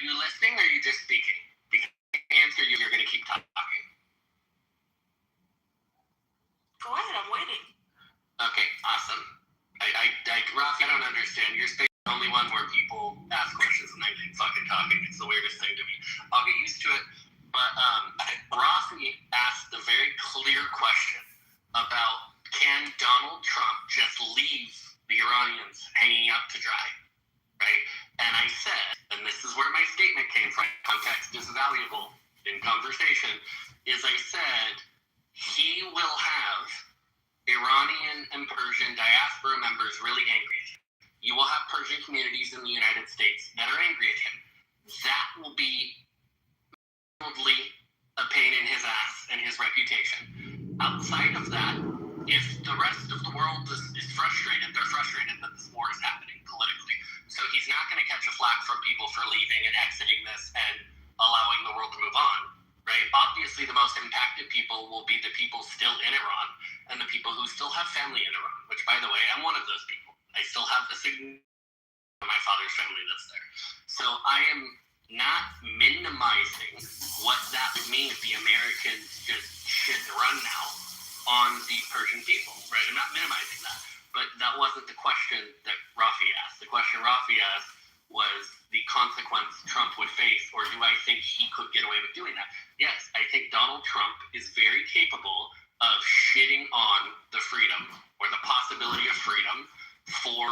you listening or are you just speaking? Because if I answer you, you're going to keep talking. Go ahead, I'm waiting. Okay, awesome. Rafi, I don't understand. Your space is the only one where people ask questions and I keep fucking talking. It's the weirdest thing to me. I'll get used to it. But Rafi asked a very clear question about can Donald Trump just leave the Iranians hanging out to dry, right? And I said, and this is where my statement came from, context is valuable in conversation, is I said he will have Iranian and Persian diaspora members really angry at him. You will have Persian communities in the United States that are angry at him. That will be mildly a pain in his ass and his reputation. Outside of that, if the rest of the world is frustrated, they're frustrated that this war is happening politically. So he's not going to catch a flack from people for leaving and exiting this and allowing the world to move on, right? Obviously, the most impacted people will be the people still in Iran and the people who still have family in Iran, which, by the way, I'm one of those people. I still have a significant of my father's family that's there. So I am not minimizing what that would mean if the Americans just shit and run now on the Persian people, right? I'm not minimizing that, but that wasn't the question that Rafi asked. The question Rafi asked was the consequence Trump would face, or do I think he could get away with doing that? Yes, I think Donald Trump is very capable of shitting on the freedom or the possibility of freedom for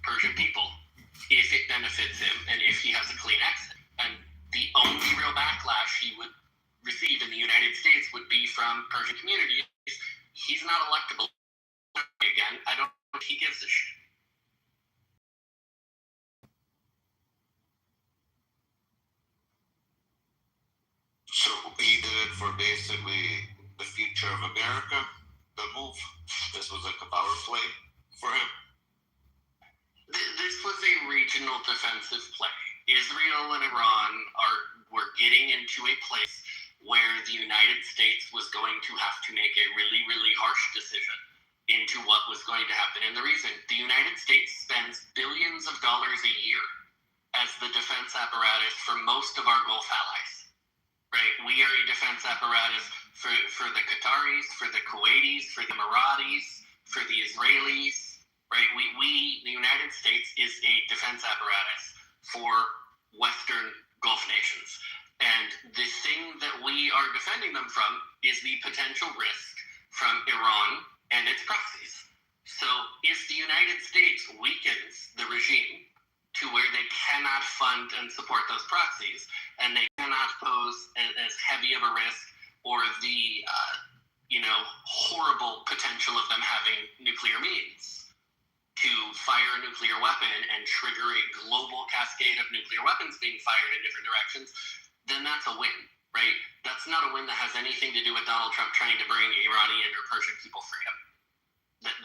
Persian people if it benefits him and if he has a clean exit. And the only real backlash he would receive in the United States would be from Persian communities. He's not electable again. I don't think he gives a shit. So he did it for basically the future of America, the move. This was like a power play for him. This was a regional defensive play. Israel and Iran were getting into a place where the United States was going to have to make a really, really harsh decision into what was going to happen. And the reason, the United States spends billions of dollars a year as the defense apparatus for most of our Gulf allies, right? We are a defense apparatus for the Qataris, for the Kuwaitis, for the Emiratis, for the Israelis, right? The United States is a defense apparatus for Western Gulf nations. And the thing that we are defending them from is the potential risk from Iran and its proxies. So if the United States weakens the regime to where they cannot fund and support those proxies, and they cannot pose as heavy of a risk or the horrible potential of them having nuclear means to fire a nuclear weapon and trigger a global cascade of nuclear weapons being fired in different directions, then that's a win, right? That's not a win that has anything to do with Donald Trump trying to bring Iranian or Persian people freedom.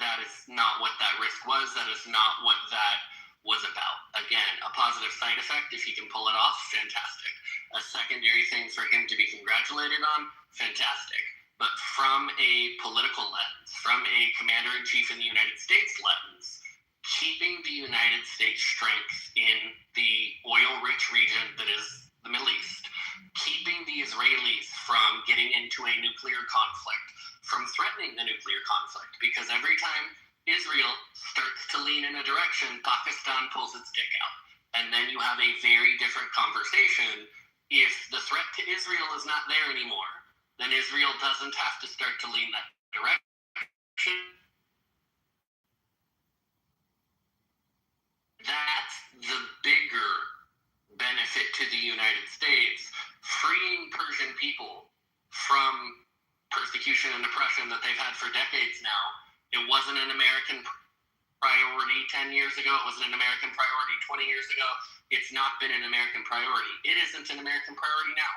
That is not what that risk was. That is not what that was about. Again, a positive side effect, if he can pull it off, fantastic. A secondary thing for him to be congratulated on, fantastic. But from a political lens, from a commander-in-chief in the United States lens, keeping the United States strength in the oil-rich region that is the Middle East, keeping the Israelis from getting into a nuclear conflict, from threatening the nuclear conflict, because every time Israel starts to lean in a direction, Pakistan pulls its dick out. And then you have a very different conversation. If the threat to Israel is not there anymore, then Israel doesn't have to start to lean that direction. That's the bigger benefit to the United States, freeing Persian people from persecution and oppression that they've had for decades now. It wasn't an American priority 10 years ago. It wasn't an American priority 20 years ago. It's not been an American priority. It isn't an American priority now.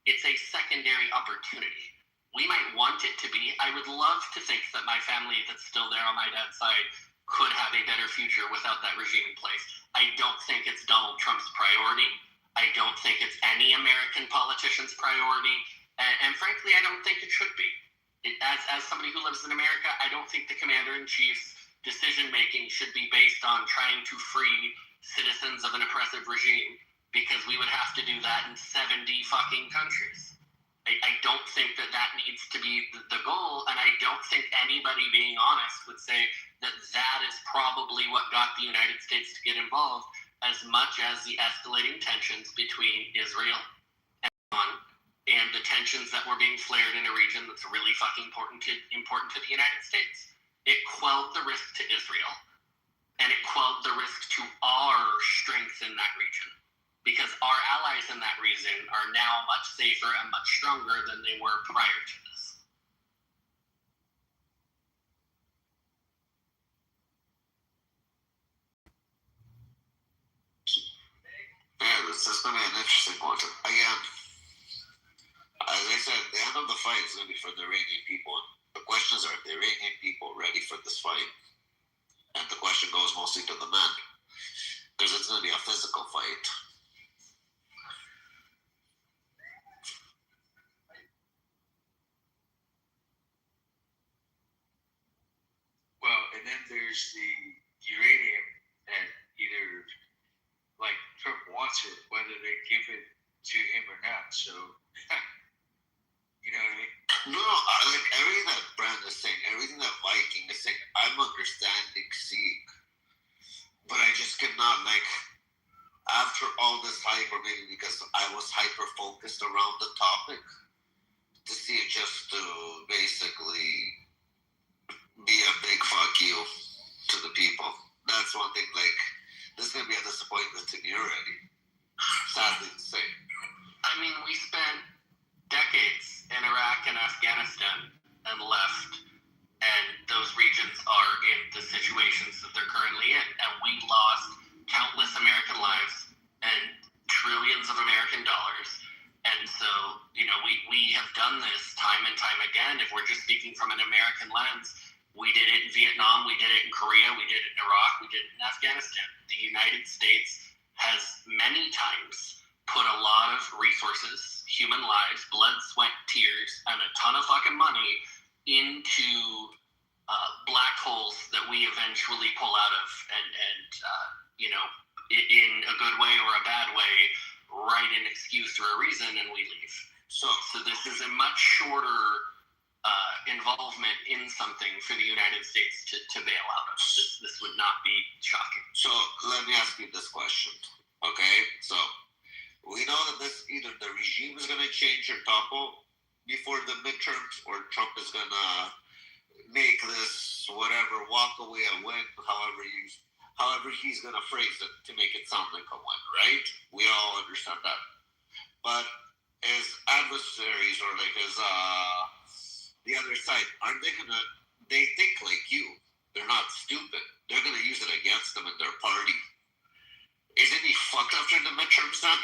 It's a secondary opportunity. We might want it to be. I would love to think that my family that's still there on my dad's side could have a better future without that regime in place. I don't think it's Donald Trump's priority. I don't think it's any American politician's priority. And frankly, I don't think it should be. As somebody who lives in America, I don't think the commander-in-chief's decision-making should be based on trying to free citizens of an oppressive regime because we would have to do that in 70 fucking countries. I don't think that needs to be the goal, and I don't think anybody being honest would say that is probably what got the United States to get involved, as much as the escalating tensions between Israel and Iran, and the tensions that were being flared in a region that's really fucking important to the United States. It quelled the risk to Israel, and it quelled the risk to our strength in that region, because our allies in that region are now much safer and much stronger than they were prior to this. Yeah, this is going to be an interesting one. Again, as I said, the end of the fight is going to be for the Iranian people. The question is, are the Iranian people ready for this fight? And the question goes mostly to the men, because it's going to be a physical fight. Well, and then there's the uranium that either, like, Trump wants it, whether they give it to him or not. So, you know what I mean? No, I like everything that Brand is saying, everything that Viking is saying. I'm understanding, seeing, but I just cannot, like, after all this hype, or maybe because I was hyper focused around the topic, to see it just to basically be a big fuck you to the people. That's one thing. Like, this is gonna be a disappointment to me already. Sadly to say. I mean, we spent decades in Iraq and Afghanistan and left, and those regions are in the situations that they're currently in, and we lost countless American lives and trillions of American dollars. And so, you know, we have done this time and time again. If we're just speaking from an American lens, we did it in Vietnam, we did it in Korea, we did it in Iraq, we did it in Afghanistan. The United States has many times put a lot of resources, human lives, blood, sweat, tears, and a ton of fucking money into black holes that we eventually pull out of, and you know, in a good way or a bad way, write an excuse or a reason, and we leave. So this is a much shorter involvement in something for the United States to bail out of. This would not be shocking. So let me ask you this question, okay? So we know that this either the regime is going to change or topple before the midterms, or Trump is going to make this whatever walk away a win, however he's going to phrase it to make it sound like a win, right? We all understand that. But his adversaries, or like his the other side, aren't they gonna? They think like you. They're not stupid. They're gonna use it against them in their party. Isn't he fucked after the midterms then?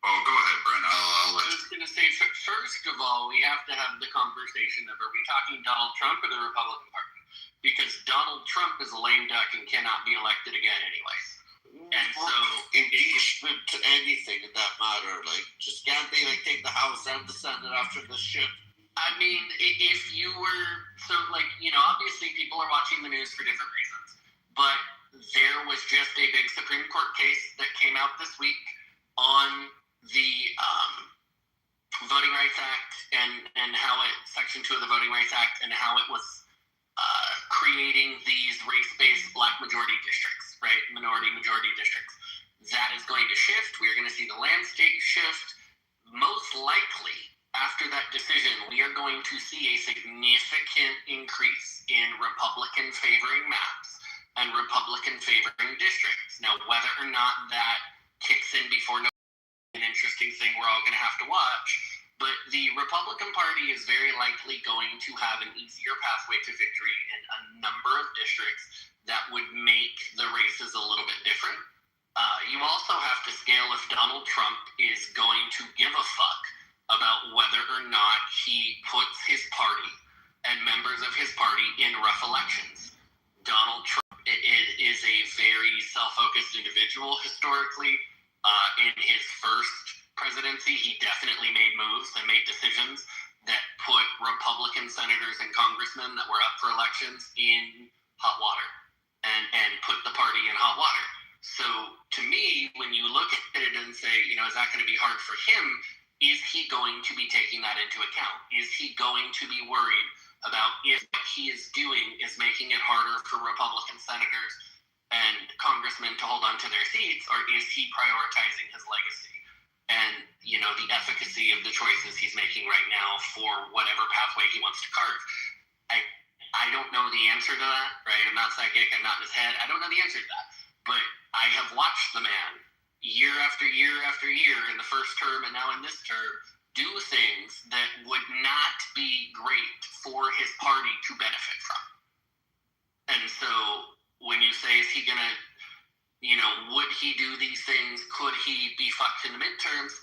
Oh, go ahead, Brent. I'll I was going to say, first of all, we have to have the conversation of, are we talking Donald Trump or the Republican Party? Because Donald Trump is a lame duck and cannot be elected again anyways. And so impeachment to anything in that matter, like, just can't they like take the House and the Senate after this shit? I mean, if you were, so like, you know, obviously people are watching the news for different reasons, but there was just a big Supreme Court case that came out this week on the Voting Rights Act and how Section 2 of the Voting Rights Act, and how it was creating these race-based black majority districts, right? Minority majority districts. That is going to shift. We're going to see the landscape shift. Most likely, after that decision, we are going to see a significant increase in Republican favoring maps and Republican favoring districts. Now, whether or not that kicks in before an interesting thing we're all going to have to watch, but the Republican Party is very likely going to have an easier pathway to victory in a number of districts that would make the races a little bit different. You also have to scale if Donald Trump is going to give a fuck about whether or not he puts his party and members of his party in rough elections. Donald Trump is a very self-focused individual historically. In his first presidency, he definitely made moves and made decisions that put Republican senators and congressmen that were up for elections in hot water and put the party in hot water. So to me, and say, you know, is that going to be hard for him? Is he going to be taking that into account? Is he going to be worried about if what he is doing is making it harder for Republican senators and congressmen to hold on to their seats, or is he prioritizing his legacy and, you know, the efficacy of the choices he's making right now for whatever pathway he wants to carve? I don't know the answer to that, right? I'm not psychic. I'm not in his head. I don't know the answer to that. But I have watched the man year after year after year in the first term and now in this term do things that would not be great for his party to benefit from. And so when you say, is he going to, you know, would he do these things? Could he be fucked in the midterms?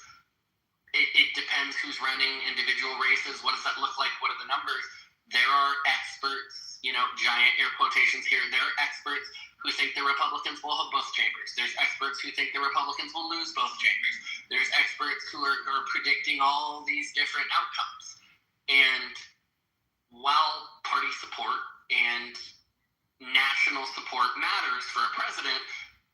It depends who's running individual races. What does that look like? What are the numbers? There are experts, you know, giant air quotations here. There are experts who think the Republicans will hold both chambers. There's experts who think the Republicans will lose both chambers. There's experts who are predicting all these different outcomes. And while party support and national support matters for a president,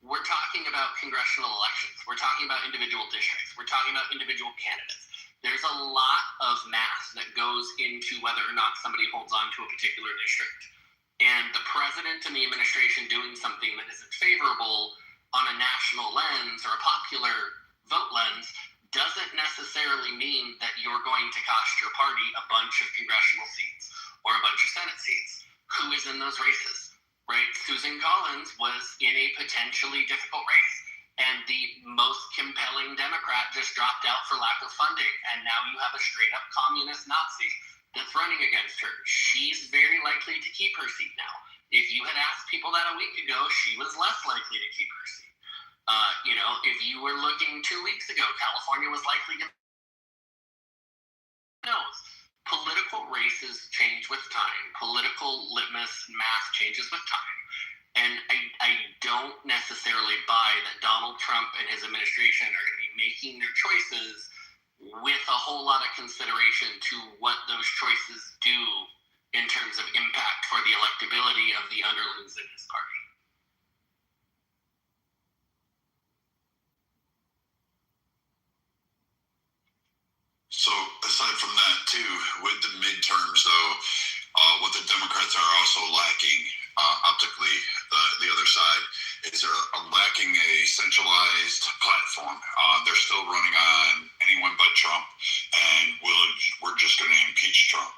we're talking about congressional elections. We're talking about individual districts. We're talking about individual candidates. There's a lot of math that goes into whether or not somebody holds on to a particular district. And the president and the administration doing something that isn't favorable on a national lens or a popular vote lens doesn't necessarily mean that you're going to cost your party a bunch of congressional seats or a bunch of Senate seats. Who is in those races, right? Susan Collins was in a potentially difficult race. And the most compelling Democrat just dropped out for lack of funding. And now you have a straight up communist Nazi that's running against her. She's very likely to keep her seat now. If you had asked people that a week ago, she was less likely to keep her seat. You know, if you were looking 2 weeks ago, California was likely to. No. Political races change with time. Political litmus math changes with time. And I don't necessarily buy that Donald Trump and his administration are going to be making their choices with a whole lot of consideration to what those choices do in terms of impact for the electability of the underlings in his party. So aside from that too, with the midterms though, what the Democrats are also lacking optically, the other side, is they're lacking a centralized platform. They're still running on anyone but Trump, and we're just going to impeach Trump.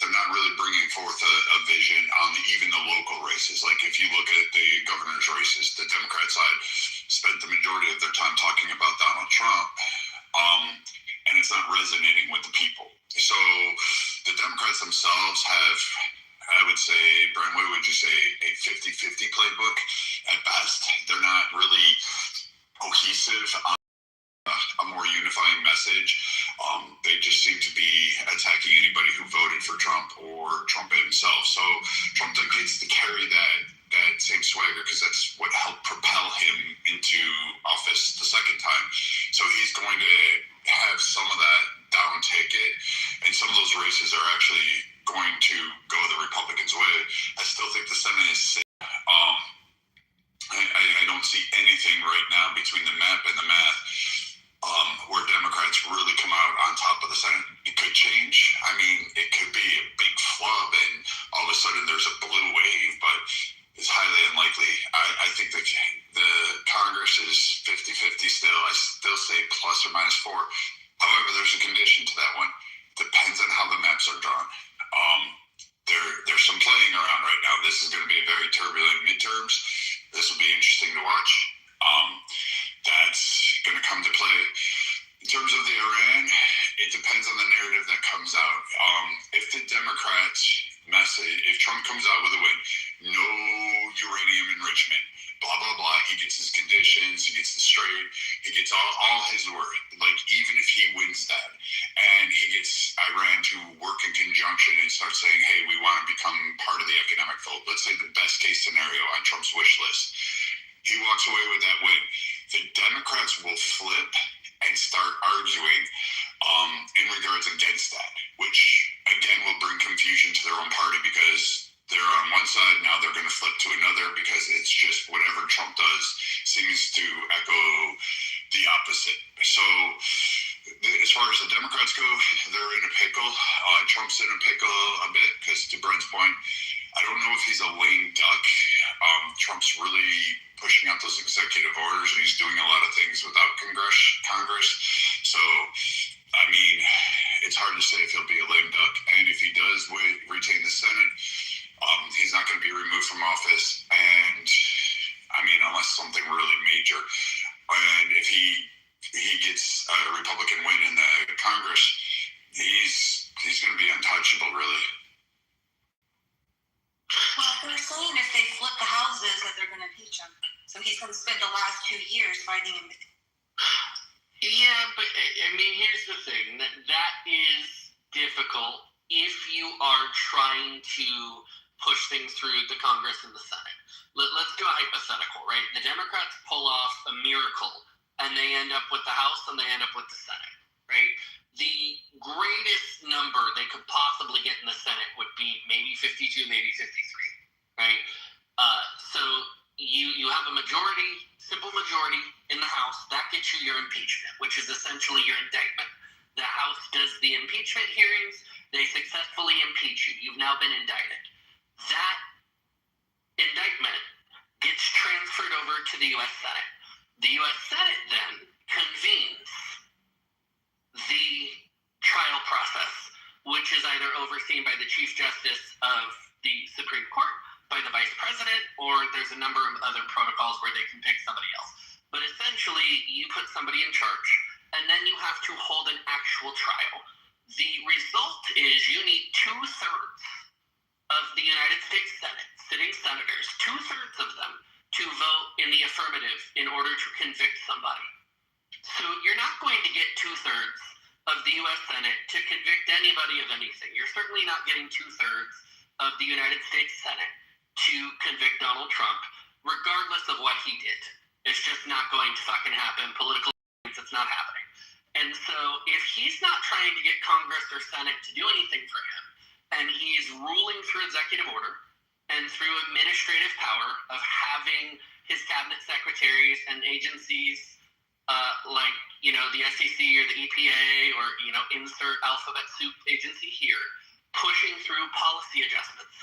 They're not really bringing forth a vision on even the local races. Like if you look at the governor's races, the Democrat side spent the majority of their time talking about Donald Trump, and it's not resonating with the people. So the Democrats themselves have, I would say, Brian, what would you say, a 50-50 playbook at best? They're not really cohesive on a more unifying message. They just seem to be attacking anybody who voted for Trump or Trump himself. So Trump gets to carry that same swagger because that's what helped propel him into office the second time. So he's going to have some of that down ticket, and some of those races are actually going to go the Republicans' way. I still think the Senate is safe. I don't see anything right now between the map and the math where Democrats really come out on top of the Senate. It could change. I mean, it could be a big flub and all of a sudden there's a blue wave, but it's highly unlikely. I think that the Congress is 50-50 still. I still say plus or minus 4. However, there's a condition to that one. Depends on how the maps are drawn. There's some playing around right now. This is going to be a very turbulent midterms. This will be interesting to watch. That's going to come to play. In terms of the Iran, it depends on the narrative that comes out. If the Democrats message, if Trump comes out with a win, no uranium enrichment, blah, blah, blah, he gets his conditions, he gets the straight, he gets all his word. Like, even if he wins that, and he gets Iran to work in conjunction and start saying, hey, we want to become part of the economic vote. Let's say the best case scenario on Trump's wish list. He walks away with that win. The Democrats will flip and start arguing in regards against that, which again will bring confusion to their own party because they're on one side, now they're going to flip to another because it's just whatever Trump does seems to echo the opposite Trump's really pushing out those executive orders, and he's doing a lot of things without Congress. So, I mean, it's hard to say if he'll be a lame duck. And if he does retain the Senate, he's not going to be removed from office. And, I mean, unless something really major. And if he gets a Republican win in the Congress, he's going to be untouchable, really. Well, they're saying if they flip the houses that they're going to impeach him. So he's going to spend the last 2 years fighting him. Yeah, but I mean, here's the thing. That is difficult if you are trying to push things through the Congress and the Senate. Let's do a hypothetical, right? The Democrats pull off a miracle, and they end up with the House and they end up with the Senate, right? The greatest number they could possibly get in the Senate would be maybe 52, maybe 53, right? So you have a majority, simple majority in the House. That gets you your impeachment, which is essentially your indictment. The House does the impeachment hearings. They successfully impeach you. You've now been indicted. That indictment gets transferred over to the U.S. Senate. The U.S. Senate then convenes the trial process, which is either overseen by the Chief Justice of the Supreme Court, by the Vice President, or there's a number of other protocols where they can pick somebody else. But essentially, you put somebody in charge, and then you have to hold an actual trial. The result is you need 2/3 of the United States Senate, sitting senators, 2/3 of them, to vote in the affirmative in order to convict somebody. So you're not going to get 2/3 of the U.S. Senate to convict anybody of anything. You're certainly not getting 2/3 of the United States Senate to convict Donald Trump, regardless of what he did. It's just not going to fucking happen. Politically, it's not happening. And so if he's not trying to get Congress or Senate to do anything for him, and he's ruling through executive order and through administrative power of having his cabinet secretaries and agencies like, the SEC or the EPA or, insert alphabet soup agency here, pushing through policy adjustments,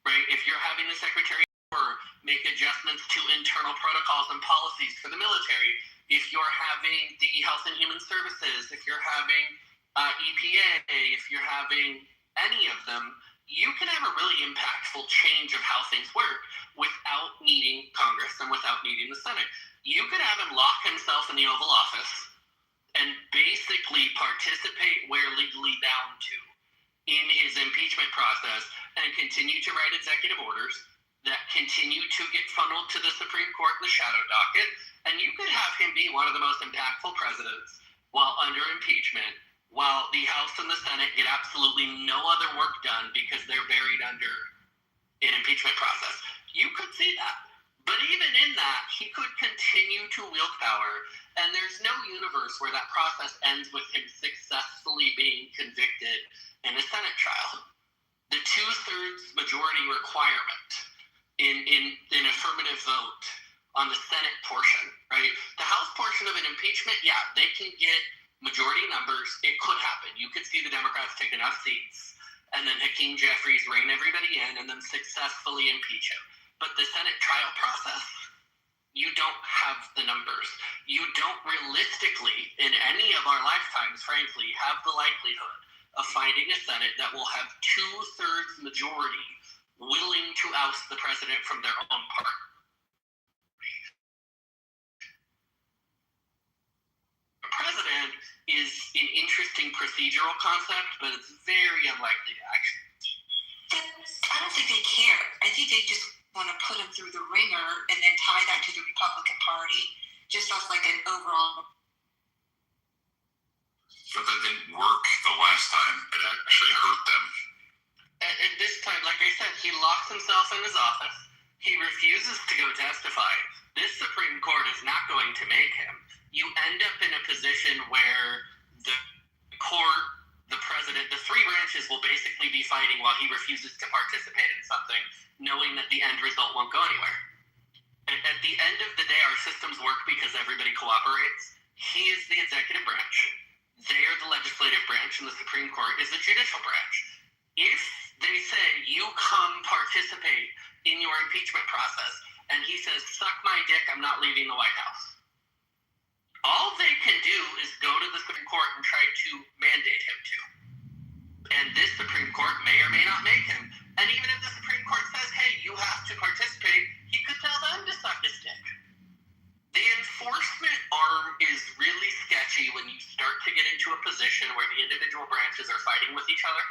right? If you're having the Secretary or make adjustments to internal protocols and policies for the military, if you're having the Health and Human Services, if you're having EPA, if you're having any of them, you can have a really impactful change of how things work without needing Congress and without needing the Senate. You could have him lock himself in the Oval Office and basically participate where legally bound to in his impeachment process and continue to write executive orders that continue to get funneled to the Supreme Court in the shadow docket. And you could have him be one of the most impactful presidents while under impeachment, while the House and the Senate get absolutely no other work done because they're buried under an impeachment process. You could see that. But even in that, he could continue to wield power, and there's no universe where that process ends with him successfully being convicted in a Senate trial. The 2/3 majority requirement in affirmative vote on the Senate portion, right? The House portion of an impeachment, yeah, they can get majority numbers. It could happen. You could see the Democrats take enough seats and then Hakeem Jeffries rein everybody in and then successfully impeach him. But the Senate trial process, you don't have the numbers. You don't realistically, in any of our lifetimes, frankly, have the likelihood of finding a Senate that will have 2/3 majority willing to oust the president from their own party. The president is an interesting procedural concept, but it's very unlikely to actually. I don't think they care. I think they just want to put him through the ringer and then tie that to the Republican Party, just off like an overall. But that didn't work the last time. It actually hurt them. At this time, like I said, he locks himself in his office. He refuses to go testify. This Supreme Court is not going to make him. You end up in a position where the court, the president, the three branches will basically be fighting while he refuses to participate in something, knowing that the end result won't go anywhere. At the end of the day, our systems work because everybody cooperates. He is the executive branch. They are the legislative branch, and the Supreme Court is the judicial branch. If they say, you come participate in your impeachment process, and and he says, "Suck my dick, I'm not leaving the White House." All they can do is go to the Supreme Court and try to mandate him to. And this Supreme Court may or may not make him. And even if the Supreme Court says, "Hey, you have to participate," he could tell them to suck his dick. The enforcement arm is really sketchy when you start to get into a position where the individual branches are fighting with each other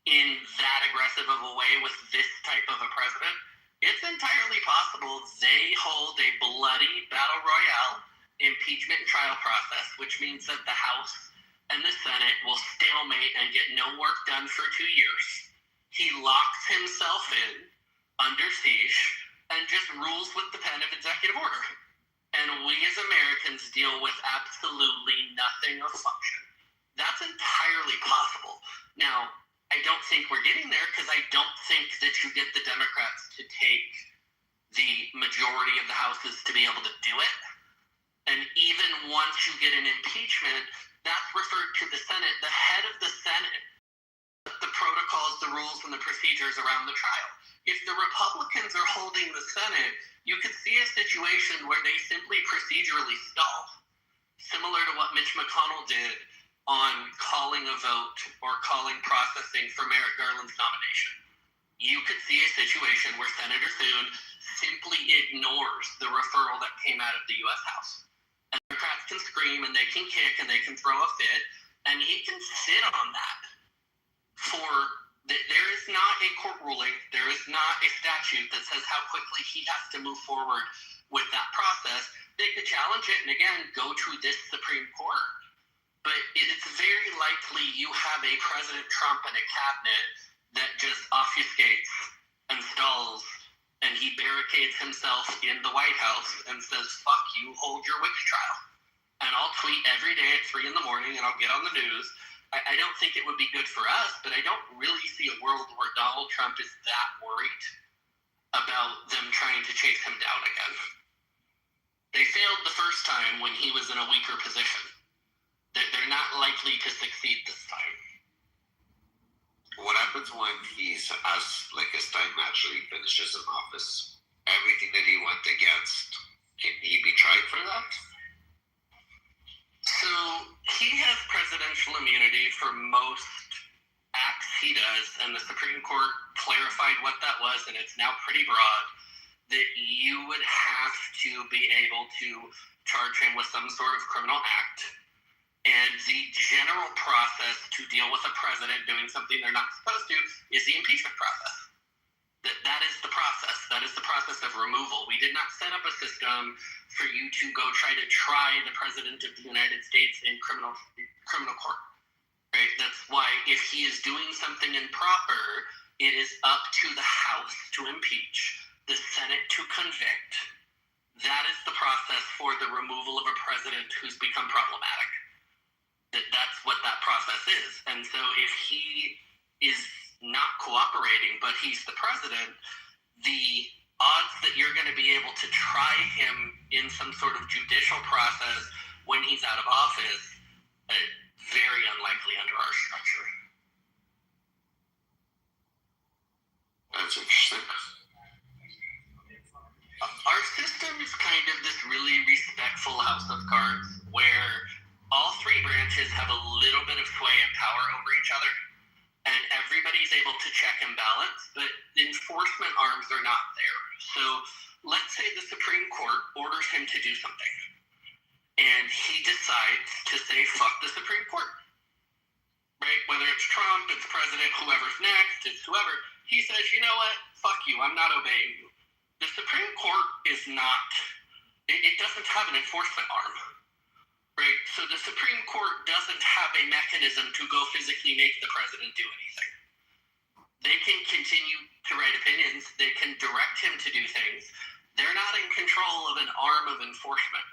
in that aggressive of a way with this type of a president. It's entirely possible they hold a bloody battle royale impeachment and trial process, which means that the House and the Senate will stalemate and get no work done for 2 years. He locks himself in under siege and just rules with the pen of executive order. And we as Americans deal with absolutely nothing of function. That's entirely possible. Now, I don't think we're getting there because I don't think that you get the Democrats to take the majority of the houses to be able to do it. And even once you get an impeachment, that's referred to the Senate. The head of the Senate, the protocols, the rules, and the procedures around the trial. If the Republicans are holding the Senate, you could see a situation where they simply procedurally stall, similar to what Mitch McConnell did on calling a vote or calling processing for Merrick Garland's nomination. You could see a situation where Senator Thune simply ignores the referral that came out of the U.S. House. And Democrats can scream and they can kick and they can throw a fit, and he can sit on that for... There is not a court ruling, there is not a statute that says how quickly he has to move forward with that process. They could challenge it and again go to this Supreme Court. But it's very likely you have a President Trump and a cabinet that just obfuscates and stalls, and he barricades himself in the White House and says, "Fuck you, hold your witch trial." And I'll tweet every day at 3 a.m. and I'll get on the news. I don't think it would be good for us, but I don't really see a world where Donald Trump is that worried about them trying to chase him down again. They failed the first time when he was in a weaker position. They're not likely to succeed this time. What happens when he's, as time actually finishes in office, everything that he went against, can he be tried for that? So he has presidential immunity for most acts he does, and the Supreme Court clarified what that was, and it's now pretty broad, that you would have to be able to charge him with some sort of criminal act. And the general process to deal with a president doing something they're not supposed to is the impeachment process. That is the process. That is the process of removal. We did not set up a system for you to go try the president of the United States in criminal court. Right? That's why if he is doing something improper, it is up to the House to impeach, the Senate to convict. That is the process for the removal of a president who's become problematic. That's what that process is. And so if he is not cooperating, but he's the president, the odds that you're going to be able to try him in some sort of judicial process when he's out of office, very unlikely under our structure. That's interesting. Our system is kind of this really respectful house of cards where all three branches have a little bit of sway and power over each other, and everybody's able to check and balance, but enforcement arms are not there. So let's say the Supreme Court orders him to do something, and he decides to say, fuck the Supreme Court. Right? Whether it's Trump, it's president, whoever's next, it's whoever. He says, you know what? Fuck you. I'm not obeying you. The Supreme Court is not, it doesn't have an enforcement arm. Right? So the Supreme Court doesn't have a mechanism to go physically make the president do anything. They can continue to write opinions. They can direct him to do things. They're not in control of an arm of enforcement.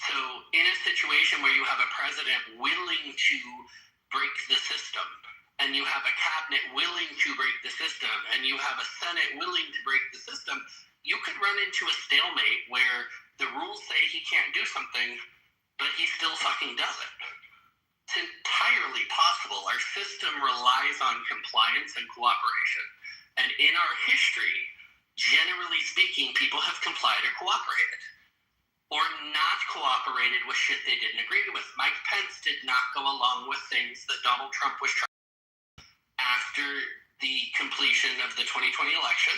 So in a situation where you have a president willing to break the system, and you have a cabinet willing to break the system, and you have a Senate willing to break the system, you could run into a stalemate where the rules say he can't do something, but he still fucking does it. It's entirely possible. Our system relies on compliance and cooperation. And in our history, generally speaking, speaking, people have complied or cooperated, or not cooperated with shit they didn't agree with. Mike Pence did not go along with things that Donald Trump was trying after the completion of the 2020 election.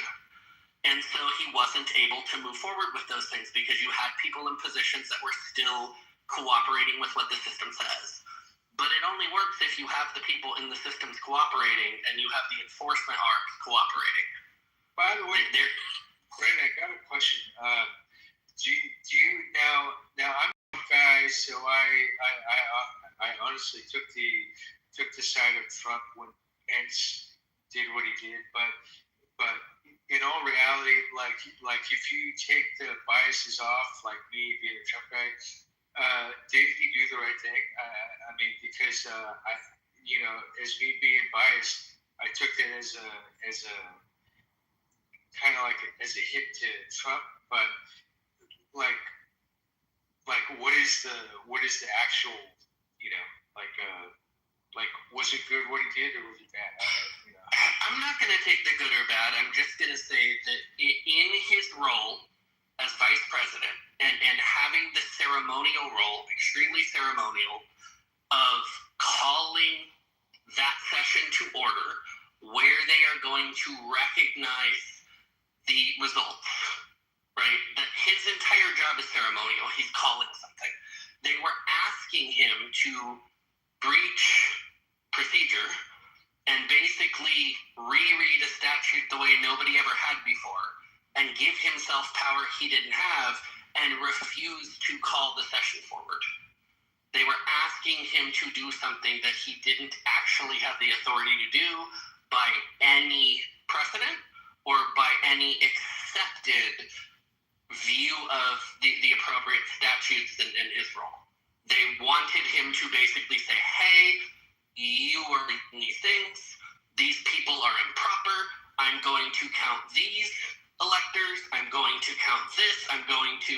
And so he wasn't able to move forward with those things because you had people in positions that were still cooperating with what the system says. But it only works if you have the people in the systems cooperating and you have the enforcement arm cooperating. By the way, Brent, I got a question. Do you now I'm a guy, so I honestly took the side of Trump when Pence did what he did, but in all reality, like if you take the biases off, like me being a Trump guy, did he do the right thing? I mean, because as me being biased, I took that as a kind of like as a hit to Trump, but like what is the actual, like was it good what he did or was it bad? I'm not going to take the good or bad. I'm just going to say that in his role as vice president and having the ceremonial role, extremely ceremonial, of calling that session to order where they are going to recognize the results, right? That his entire job is ceremonial. He's calling something. They were asking him to breach procedure and basically reread a statute the way nobody ever had before and give himself power he didn't have and refuse to call the session forward. They were asking him to do something that he didn't actually have the authority to do by any precedent or by any accepted view of the appropriate statutes in his role. They wanted him to basically say, hey, you are doing these things. These people are improper. I'm going to count these electors. I'm going to count this. I'm going to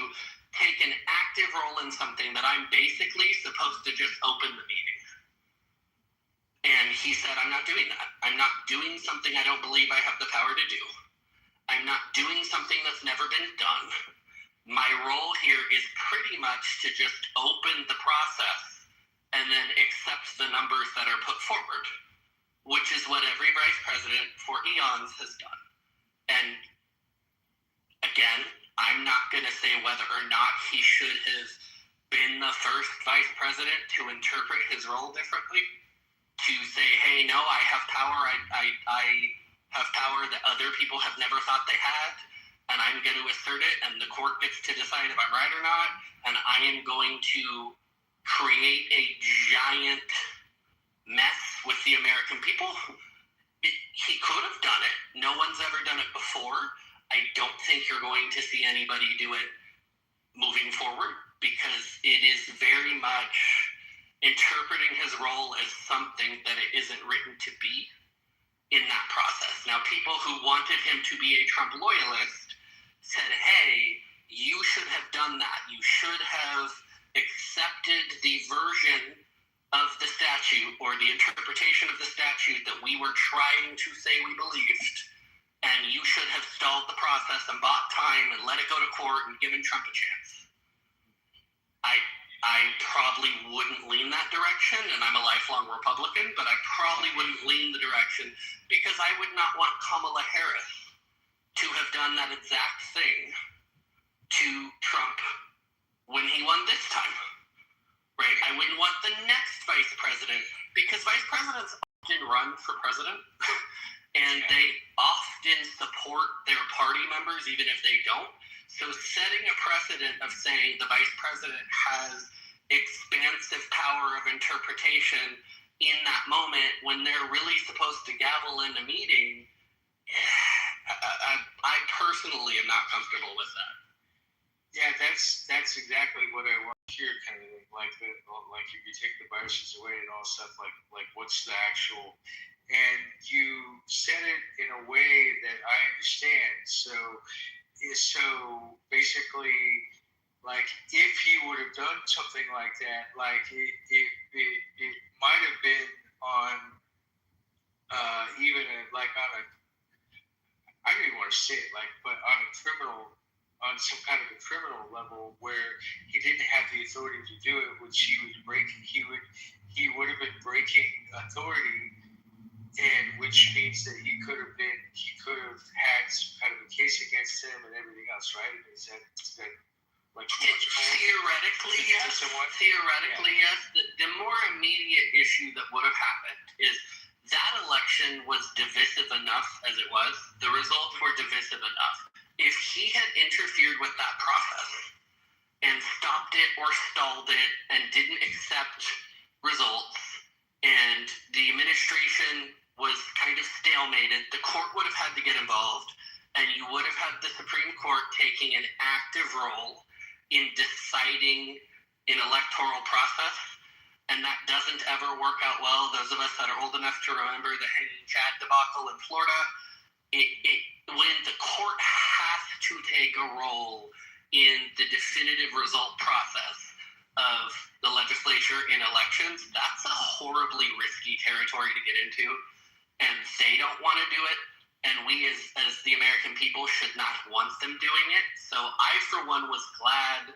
take an active role in something that I'm basically supposed to just open the meeting. And he said, I'm not doing that. I'm not doing something I don't believe I have the power to do. I'm not doing something that's never been done. My role here is pretty much to just open the process and then accept the numbers that are put forward, which is what every vice president for eons has done. And again, I'm not going to say whether or not he should have been the first vice president to interpret his role differently, to say, hey, no, I have power, I have power that other people have never thought they had, and I'm going to assert it, and the court gets to decide if I'm right or not, and I am going to create a giant mess with the American people. He could have done it. No one's ever done it before. I don't think you're going to see anybody do it moving forward because it is very much interpreting his role as something that it isn't written to be in that process. Now, people who wanted him to be a Trump loyalist said, hey, you should have done that. You should have accepted the version of the statute or the interpretation of the statute that we were trying to say we believed, and you should have stalled the process and bought time and let it go to court and given Trump a chance. I probably wouldn't lean that direction, and I'm a lifelong Republican, but I probably wouldn't lean the direction because I would not want Kamala Harris to have done that exact thing to Trump when he won this time, right? I wouldn't want the next vice president, because vice presidents often run for president, and they often support their party members even if they don't. So setting a precedent of saying the vice president has expansive power of interpretation in that moment when they're really supposed to gavel in a meeting, I personally am not comfortable with that. Yeah, that's exactly what I want to hear, kind of like if you take the biases away and all stuff, like what's the actual, and you said it in a way that I understand. So basically, like if he would have done something like that, like it might have been on even on a I don't even want to say it, like, but on some kind of a criminal level where he didn't have the authority to do it, which he would have been breaking authority, and which means that he could have had some kind of a case against him and everything else, right? Is that like theoretically yes? Theoretically yes. The more immediate issue that would have happened is that election was divisive enough as it was. The results were divisive enough. If he had interfered with that process and stopped it or stalled it and didn't accept results, and the administration was kind of stalemated, the court would have had to get involved, and you would have had the Supreme Court taking an active role in deciding an electoral process, and that doesn't ever work out well. Those of us that are old enough to remember the hanging Chad debacle in Florida, when the court has to take a role in the definitive result process of the legislature in elections, that's a horribly risky territory to get into, and they don't want to do it, and we as the American people should not want them doing it. So I, for one, was glad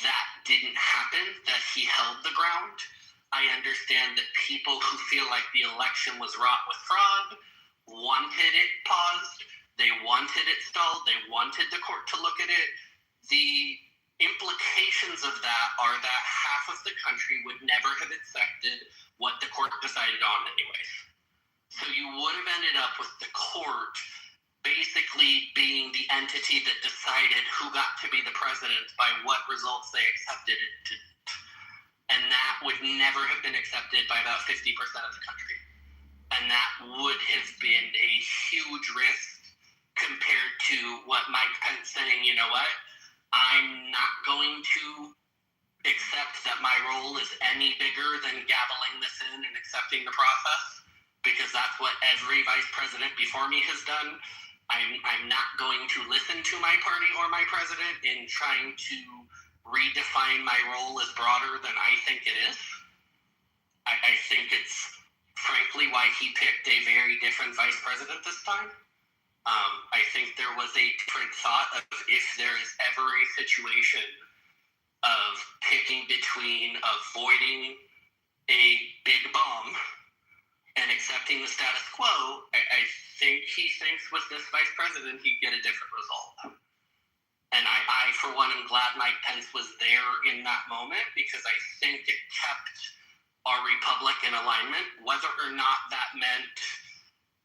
that didn't happen, that he held the ground. I understand that people who feel like the election was wrought with fraud wanted it paused, they wanted it stalled, they wanted the court to look at it. The implications of that are that half of the country would never have accepted what the court decided on anyways. So you would have ended up with the court basically being the entity that decided who got to be the president by what results they accepted it to. And that would never have been accepted by about 50% of the country. And that would have been a huge risk compared to what Mike Pence saying, you know what, I'm not going to accept that my role is any bigger than gaveling this in and accepting the process, because that's what every vice president before me has done. I'm not going to listen to my party or my president in trying to redefine my role as broader than I think it is. I think it's frankly why he picked a very different vice president this time. I think there was a different thought of if there is ever a situation of picking between avoiding a big bomb and accepting the status quo, I think he thinks with this vice president he'd get a different result. And I for one, am glad Mike Pence was there in that moment, because I think it kept our republic in alignment. Whether or not that meant,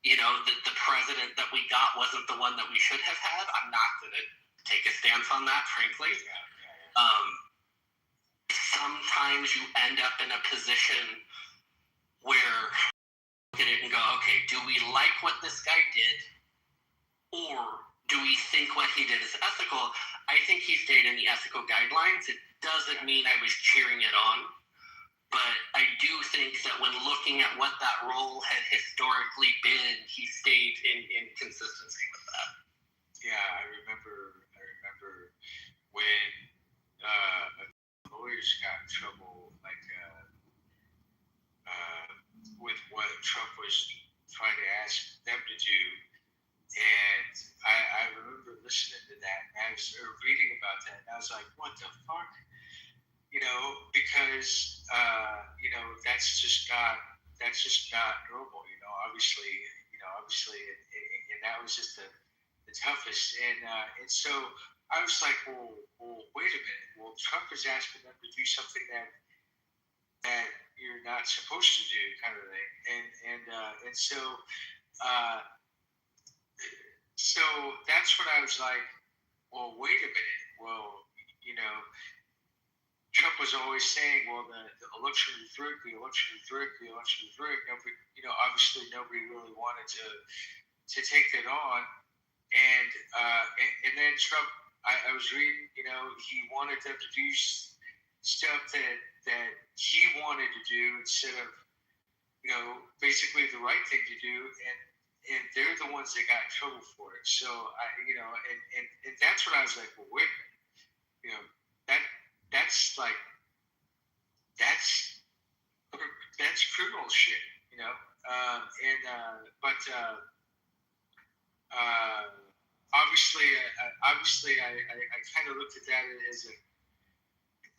you know, that the president that we got wasn't the one that we should have had, I'm not going to take a stance on that, frankly. Sometimes you end up in a position where you look at it and go, okay, do we like what this guy did, or do we think what he did is ethical? I think he stayed in the ethical guidelines. It doesn't mean I was cheering it on, but I do think that when looking at what that role had historically been, he stayed in consistency with that. Yeah, I remember when lawyers got in trouble, like with what Trump was trying to ask them to do. And I remember listening to that, and I was reading about that, and I was like, what the fuck? You know, because that's just not normal. You know, obviously, and that was just the toughest. And so I was like, well, wait a minute. Well, Trump is asking them to do something that you're not supposed to do, kind of thing. And so that's when I was like, well, wait a minute. Well, you know, Trump was always saying, well, the election was rigged, the election was rigged, the election was rigged. Nobody, obviously nobody really wanted to take that on. And then Trump, I was reading, he wanted them to do stuff that he wanted to do instead of, basically the right thing to do. And they're the ones that got in trouble for it. So, and that's when I was like, well, wait a minute. That's criminal shit, but obviously, I kind of looked at that as a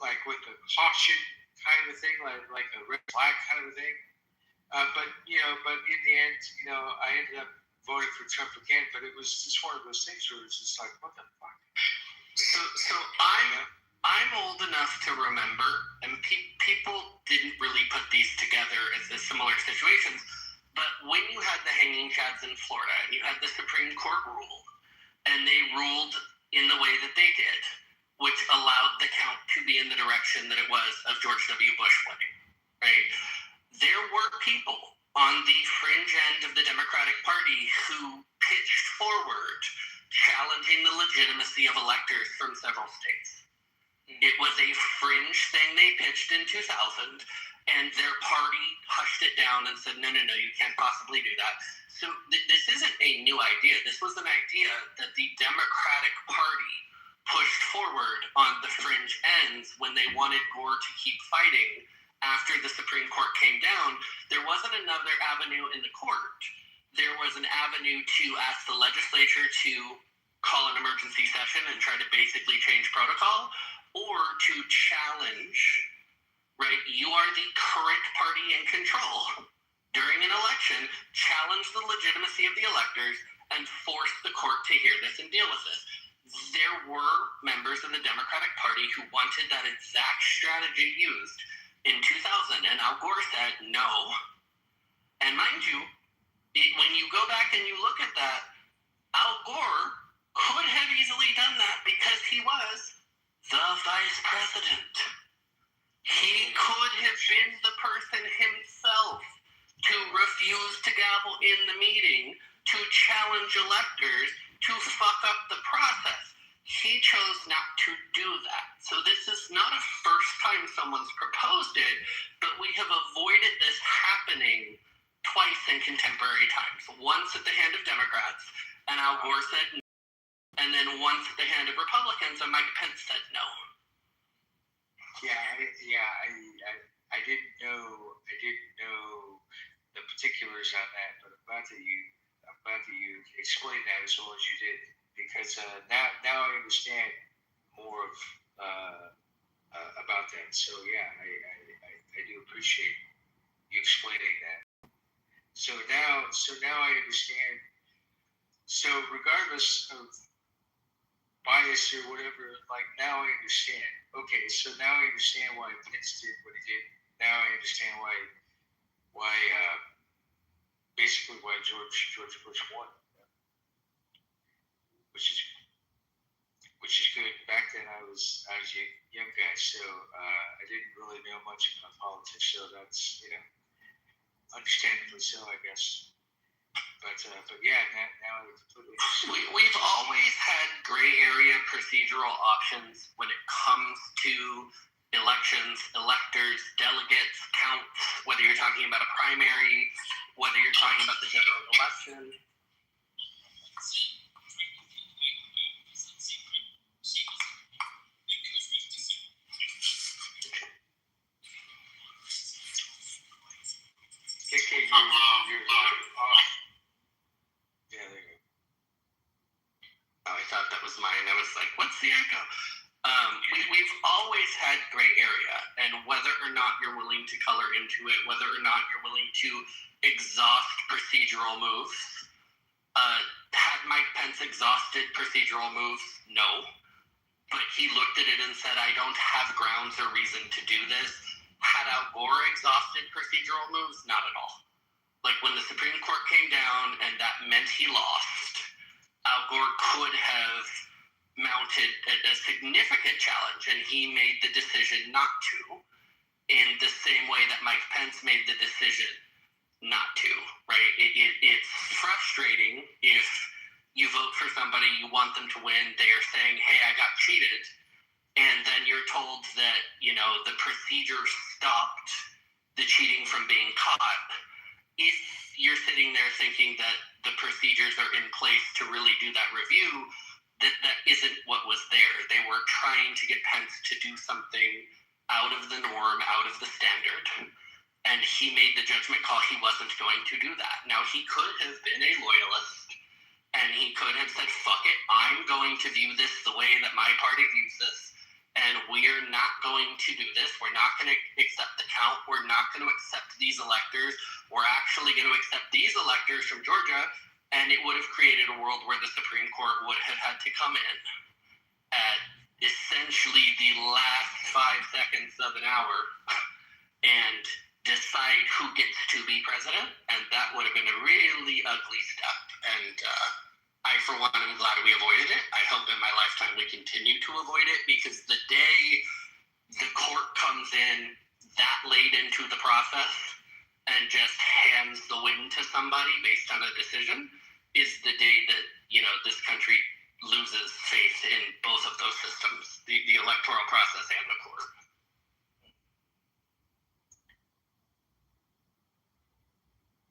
like with a caution kind of a thing, like a red flag kind of a thing. But in the end, I ended up voting for Trump again. But it was just one of those things where it's just like, what the fuck? So I'm old enough to remember, and people didn't really put these together as similar situations. But when you had the hanging chads in Florida, and you had the Supreme Court rule, and they ruled in the way that they did, which allowed the count to be in the direction that it was of George W. Bush winning, right? There were people on the fringe end of the Democratic Party who pitched forward challenging the legitimacy of electors from several states. It was a fringe thing they pitched in 2000, and their party hushed it down and said, no, you can't possibly do that. So this isn't a new idea. This was an idea that the Democratic Party pushed forward on the fringe ends when they wanted Gore to keep fighting after the Supreme Court came down. There wasn't another avenue in the court. There was an avenue to ask the legislature to call an emergency session and try to basically change protocol, or to challenge, right? You are the current party in control. During an election, challenge the legitimacy of the electors and force the court to hear this and deal with this. There were members of the Democratic Party who wanted that exact strategy used in 2000, and Al Gore said no. And mind you, when you go back and you look at that, Al Gore could have easily done that because he was the vice president. He could have been the person himself to refuse to gavel in the meeting, to challenge electors, to fuck up the process. He chose not to do that. So this is not a first time someone's proposed it, but we have avoided this happening twice in contemporary times. Once at the hand of Democrats, and Al Gore said no, and then once at the hand of Republicans, and Mike Pence said no. I didn't know the particulars on that, but I'm glad that you explained that as well as you did, because now I understand more of about that. So yeah, I do appreciate you explaining that. So now I understand. So regardless of bias or whatever, like now I understand. Okay, so now I understand why Pence did what he did. Now I understand why basically why George Bush won, which is good. Back then I was a young guy, so I didn't really know much about politics. So that's understandably so, I guess. But yeah, now I completely understand. We've always had gray area procedural options when it comes to elections, electors, delegates, counts, whether you're talking about a primary, whether you're talking about the general election. You're off. Yeah, there you go. Oh, I thought that was mine. I was like, what's the echo? We've always had gray area, and whether or not you're willing to color into it, whether or not you're willing to exhaust procedural moves. Had Mike Pence exhausted procedural moves? No. But he looked at it and said, I don't have grounds or reason to do this. Had Al Gore exhausted procedural moves? Not at all. Like when the Supreme Court came down and that meant he lost, Al Gore could have mounted a significant challenge, and he made the decision not to, in the same way that Mike Pence made the decision not to, right? It's frustrating if you vote for somebody, you want them to win, they are saying, hey, I got cheated, and then you're told that, the procedure stopped the cheating from being caught. If you're sitting there thinking that the procedures are in place to really do that review, that isn't what was there. They were trying to get Pence to do something out of the norm, out of the standard. And he made the judgment call he wasn't going to do that. Now, he could have been a loyalist And he could have said, fuck it, I'm going to view this the way that my party views this, and we're not going to do this. We're not going to accept the count. We're not going to accept these electors. We're actually going to accept these electors from Georgia, and it would have created a world where the Supreme Court would have had to come in at essentially the last 5 seconds of an hour and decide who gets to be president, and that would have been a really ugly step. And I, for one, am glad we avoided it. I hope in my lifetime we continue to avoid it, because the day the court comes in that late into the process and just hands the win to somebody based on a decision is the day that, this country loses faith in both of those systems, the electoral process and the court.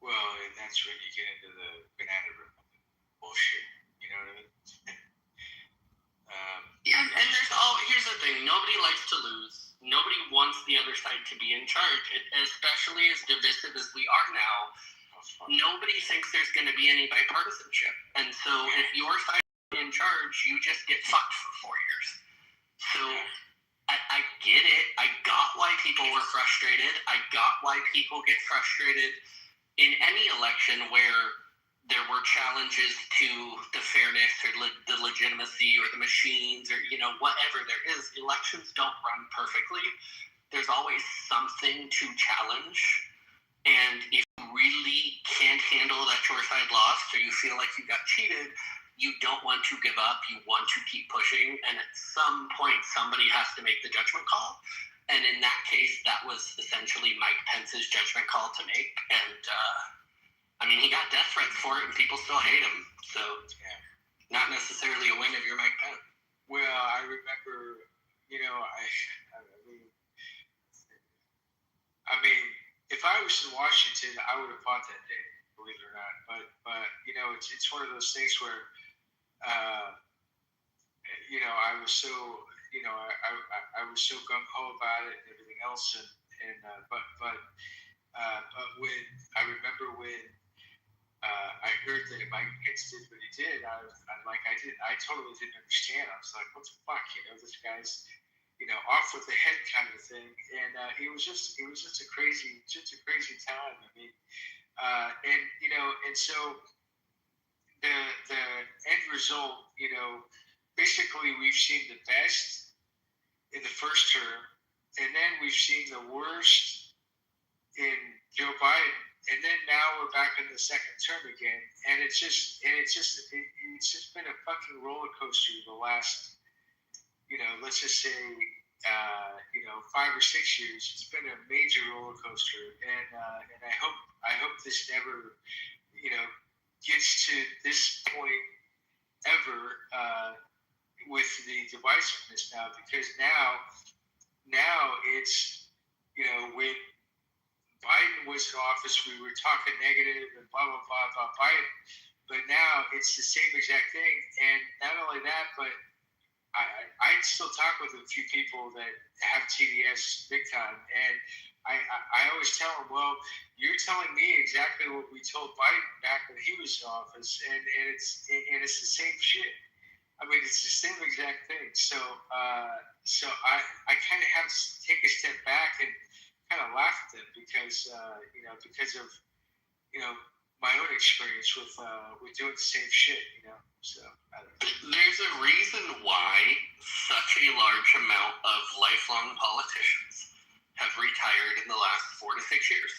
Well, and that's when you get into the banana republic bullshit. You know what I mean? Yeah, and here's the thing: nobody likes to lose. Nobody wants the other side to be in charge, especially as divisive as we are now. Nobody thinks there's going to be any bipartisanship, and so if your side is in charge, you just get fucked for 4 years. So I get it. I got why people were frustrated. I got why people get frustrated in any election where there were challenges to the fairness or the legitimacy or the machines or, whatever there is. Elections don't run perfectly. There's always something to challenge. And if you really can't handle that your side lost, or you feel like you got cheated, you don't want to give up. You want to keep pushing. And at some point, somebody has to make the judgment call. And in that case, that was essentially Mike Pence's judgment call to make. And, he got death threats for it, and people still hate him. So, not necessarily a win if you're Mike Pence. Well, I remember, if I was in Washington, I would have fought that day, believe it or not. But it's one of those things where, I was so, I was so gung ho about it and everything else, but when I remember when I heard that Mike Pence did what he did, I totally didn't understand. I was like, what the fuck, this guy's, off with the head kind of thing, and it was just a crazy time. And so the end result, basically we've seen the best in the first term, and then we've seen the worst in Joe Biden, and then now we're back in the second term again, and it's just been a fucking roller coaster the last, let's just say, 5 or 6 years. It's been a major roller coaster, and I hope this never, gets to this point ever with the divisiveness now, because now it's, when Biden was in office, we were talking negative and blah, blah, blah about Biden, but now it's the same exact thing. And not only that, but I still talk with a few people that have TDS big time, and I always tell them, well, you're telling me exactly what we told Biden back when he was in office, and it's the same shit. It's the same exact thing. So I kind of have to take a step back and kind of laugh at them because of my own experience with doing the same shit. So I don't know. There's a reason why such a large amount of lifelong politicians have retired in the last 4 to 6 years.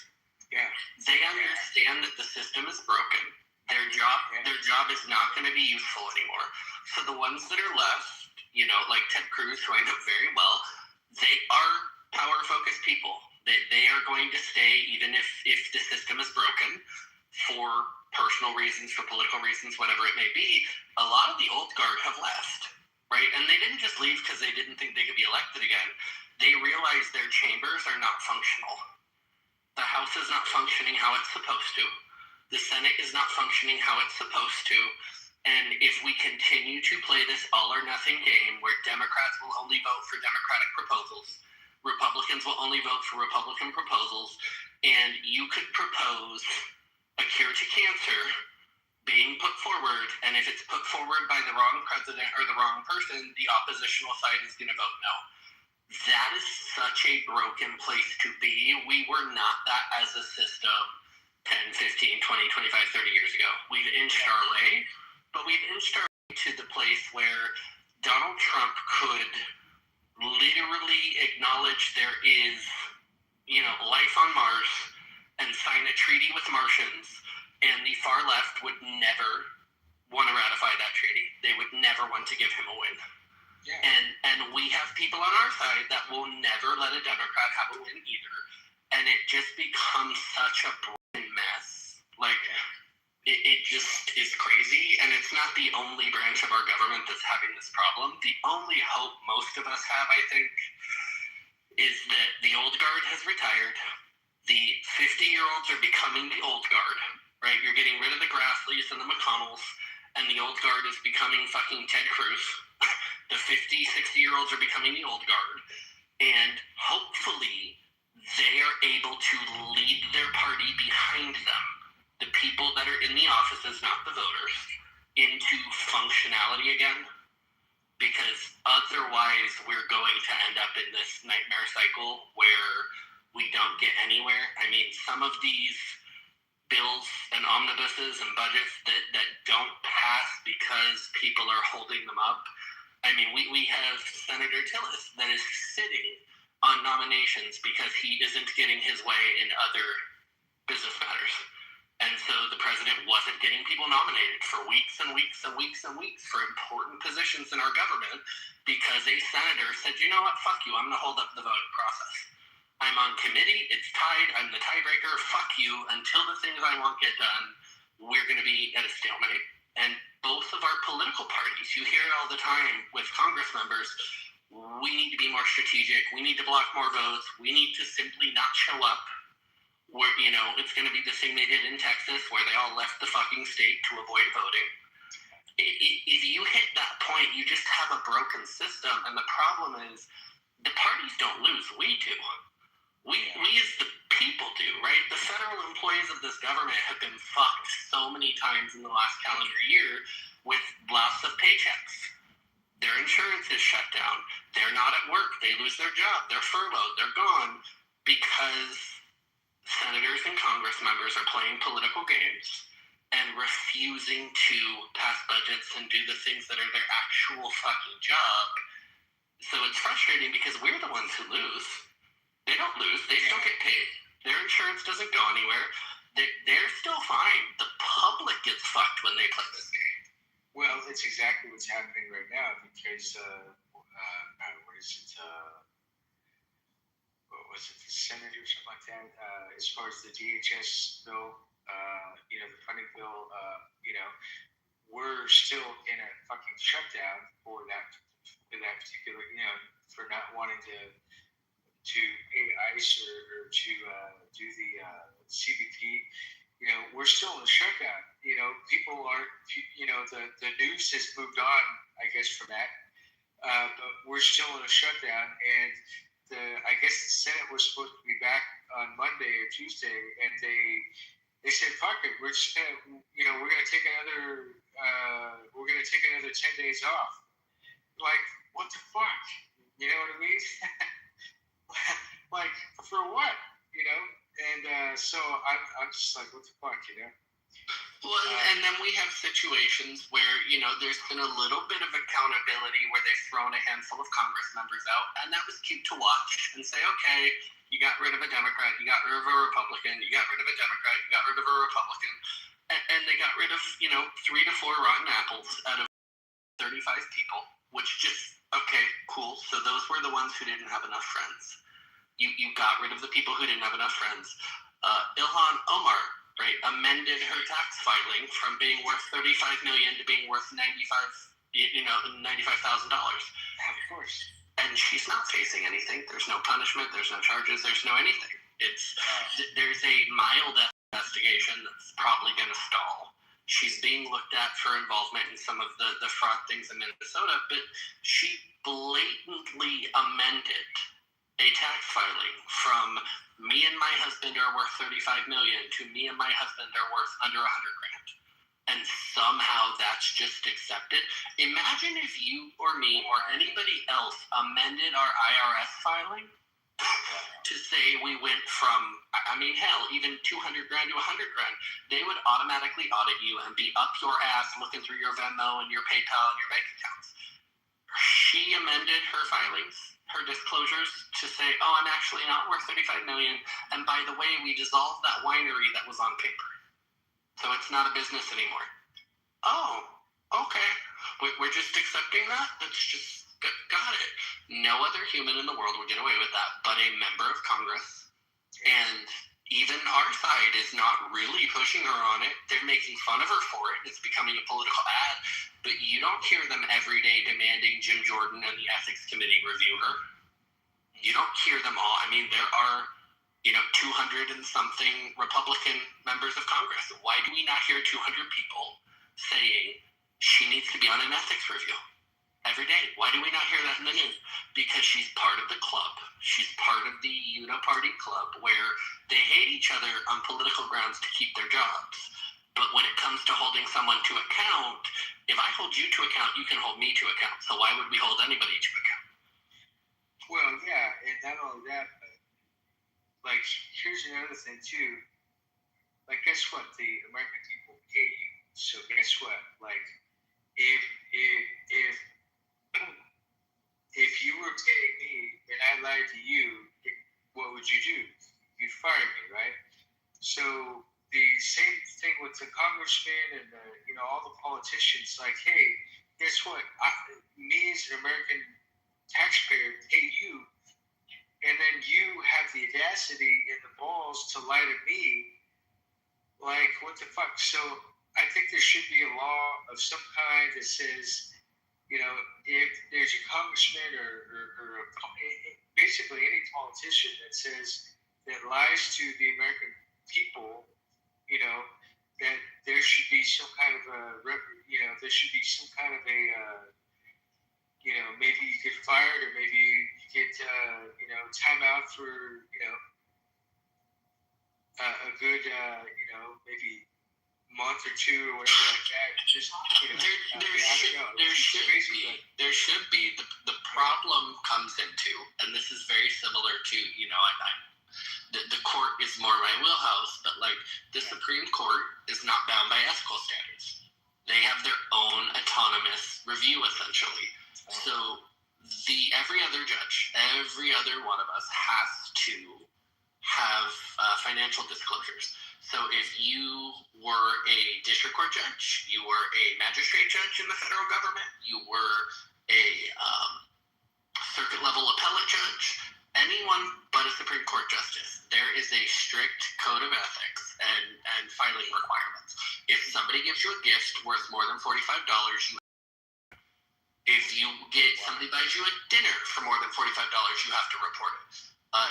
Yeah, they understand that the system is broken. Their job is not going to be useful anymore. So the ones that are left, like Ted Cruz, who I know very well, they are power-focused people. They are going to stay even if the system is broken for personal reasons, for political reasons, whatever it may be. A lot of the old guard have left, right? And they didn't just leave because they didn't think they could be elected again. They realized their chambers are not functional. The House is not functioning how it's supposed to. The Senate is not functioning how it's supposed to. And if we continue to play this all or nothing game where Democrats will only vote for Democratic proposals, Republicans will only vote for Republican proposals, and you could propose a cure to cancer, being put forward, and if it's put forward by the wrong president or the wrong person, the oppositional side is going to vote no. That is such a broken place to be. We were not that as a system 10, 15, 20, 25, 30 years ago. We've inched our way, but we've inched our way to the place where Donald Trump could literally acknowledge there is, life on Mars and sign a treaty with Martians, and the far left would never want to ratify that treaty. They would never want to give him a win. Yeah. And we have people on our side that will never let a Democrat have a win either. And it just becomes such a broken mess. Like, it just is crazy. And it's not the only branch of our government that's having this problem. The only hope most of us have, I think, is that the old guard has retired. The 50-year-olds are becoming the old guard, right? You're getting rid of the Grassleys and the McConnells, and the old guard is becoming fucking Ted Cruz. The 50, 60-year-olds are becoming the old guard. And hopefully they are able to lead their party behind them, the people that are in the offices, not the voters, into functionality again. Because otherwise we're going to end up in this nightmare cycle where we don't get anywhere. I mean, some of these bills and omnibuses and budgets that don't pass because people are holding them up. I mean, we have Senator Tillis that is sitting on nominations because he isn't getting his way in other business matters. And so the president wasn't getting people nominated for weeks and weeks and weeks and weeks for important positions in our government because a senator said, you know what, fuck you, I'm going to hold up the voting process. I'm on committee, it's tied, I'm the tiebreaker, fuck you, until the things I want get done, we're going to be at a stalemate. And both of our political parties, you hear it all the time with Congress members, we need to be more strategic, we need to block more votes, we need to simply not show up. Where, it's going to be the thing they did in Texas where they all left the fucking state to avoid voting. If you hit that point, you just have a broken system. And the problem is the parties don't lose, we do. We as the people do, right? The federal employees of this government have been fucked so many times in the last calendar year with loss of paychecks. Their insurance is shut down. They're not at work. They lose their job. They're furloughed. They're gone because senators and Congress members are playing political games and refusing to pass budgets and do the things that are their actual fucking job. So it's frustrating because we're the ones who lose. They don't lose. They still get paid. Their insurance doesn't go anywhere. They're still fine. The public gets fucked when they play this game. Well, it's exactly what's happening right now because, what is it? What was it, the Senate or something like that? As far as the DHS bill, the funding bill, we're still in a fucking shutdown for that particular, for not wanting to pay ICE or to do the CBP. We're still in a shutdown. People aren't, the news has moved on, I guess, from that. But we're still in a shutdown, and I guess the Senate was supposed to be back on Monday or Tuesday, and they said, fuck it, we're just gonna, we're gonna take another 10 days off. Like, what the fuck? You know what I mean? Like, for what? And so I'm just like, what the fuck, Well, and then we have situations where, there's been a little bit of accountability where they've thrown a handful of Congress members out, and that was cute to watch and say, okay, you got rid of a Democrat, you got rid of a Republican, you got rid of a Democrat, you got rid of a Republican, and they got rid of, 3 to 4 rotten apples out of 35 people, which just, okay, cool. So those were the ones who didn't have enough friends. You got rid of the people who didn't have enough friends. Ilhan Omar, right, amended her tax filing from being worth $35 million to being worth $95,000. Of course. And she's not facing anything. There's no punishment. There's no charges. There's no anything. There's a mild investigation that's probably going to stall. She's being looked at for involvement in some of the fraud things in Minnesota, but she blatantly amended a tax filing from me and my husband are worth $35 million to me and my husband are worth under $100,000. and somehow that's just accepted. Imagine if you or me or anybody else amended our IRS filing to say we went from, I mean, hell, even 200 grand to 100 grand. They would automatically audit you and be up your ass looking through your Venmo and your PayPal and your bank accounts. She amended her filings, her disclosures, to say, oh, I'm actually not worth 35 million. And by the way, we dissolved that winery that was on paper. So it's not a business anymore. Oh, okay. We're just accepting that? That's just, got it. No other human in the world would get away with that but a member of Congress. And even our side is not really pushing her on it. They're making fun of her for it. It's becoming a political ad. But you don't hear them every day demanding Jim Jordan and the Ethics Committee review her. You don't hear them all. I mean, there are 200 and something Republican members of Congress. Why do we not hear 200 people saying she needs to be on an ethics review every day? Why do we not hear that in the news? Because she's part of the club. She's part of the uniparty club where they hate each other on political grounds to keep their jobs. But when it comes to holding someone to account, if I hold you to account, you can hold me to account. So why would we hold anybody to account? Well, yeah, and not only that, but like, here's another thing too. Like, guess what? The American people hate you. So guess what? Like, if you were paying me and I lied to you, what would you do? You'd fire me, right? So the same thing with the congressman and all the politicians. Like, hey, guess what? Me as an American taxpayer pay you. And then you have the audacity and the balls to lie to me. Like, what the fuck? So I think there should be a law of some kind that says, if there's a congressman or basically any politician that lies to the American people, that there should be some kind of maybe you get fired or maybe you get, time out for, a good, maybe month or two or whatever like that. Just, there should be. The problem comes into, and this is very similar to, the court is more my wheelhouse, but like the Supreme Court is not bound by ethical standards. They have their own autonomous review, essentially. So every other judge, every other one of us has to have financial disclosures. So if you were a district court judge, you were a magistrate judge in the federal government, you were a circuit level appellate judge, anyone but a Supreme Court justice, there is a strict code of ethics and filing requirements. If somebody gives you a gift worth more than $45, if somebody buys you a dinner for more than $45, you have to report it.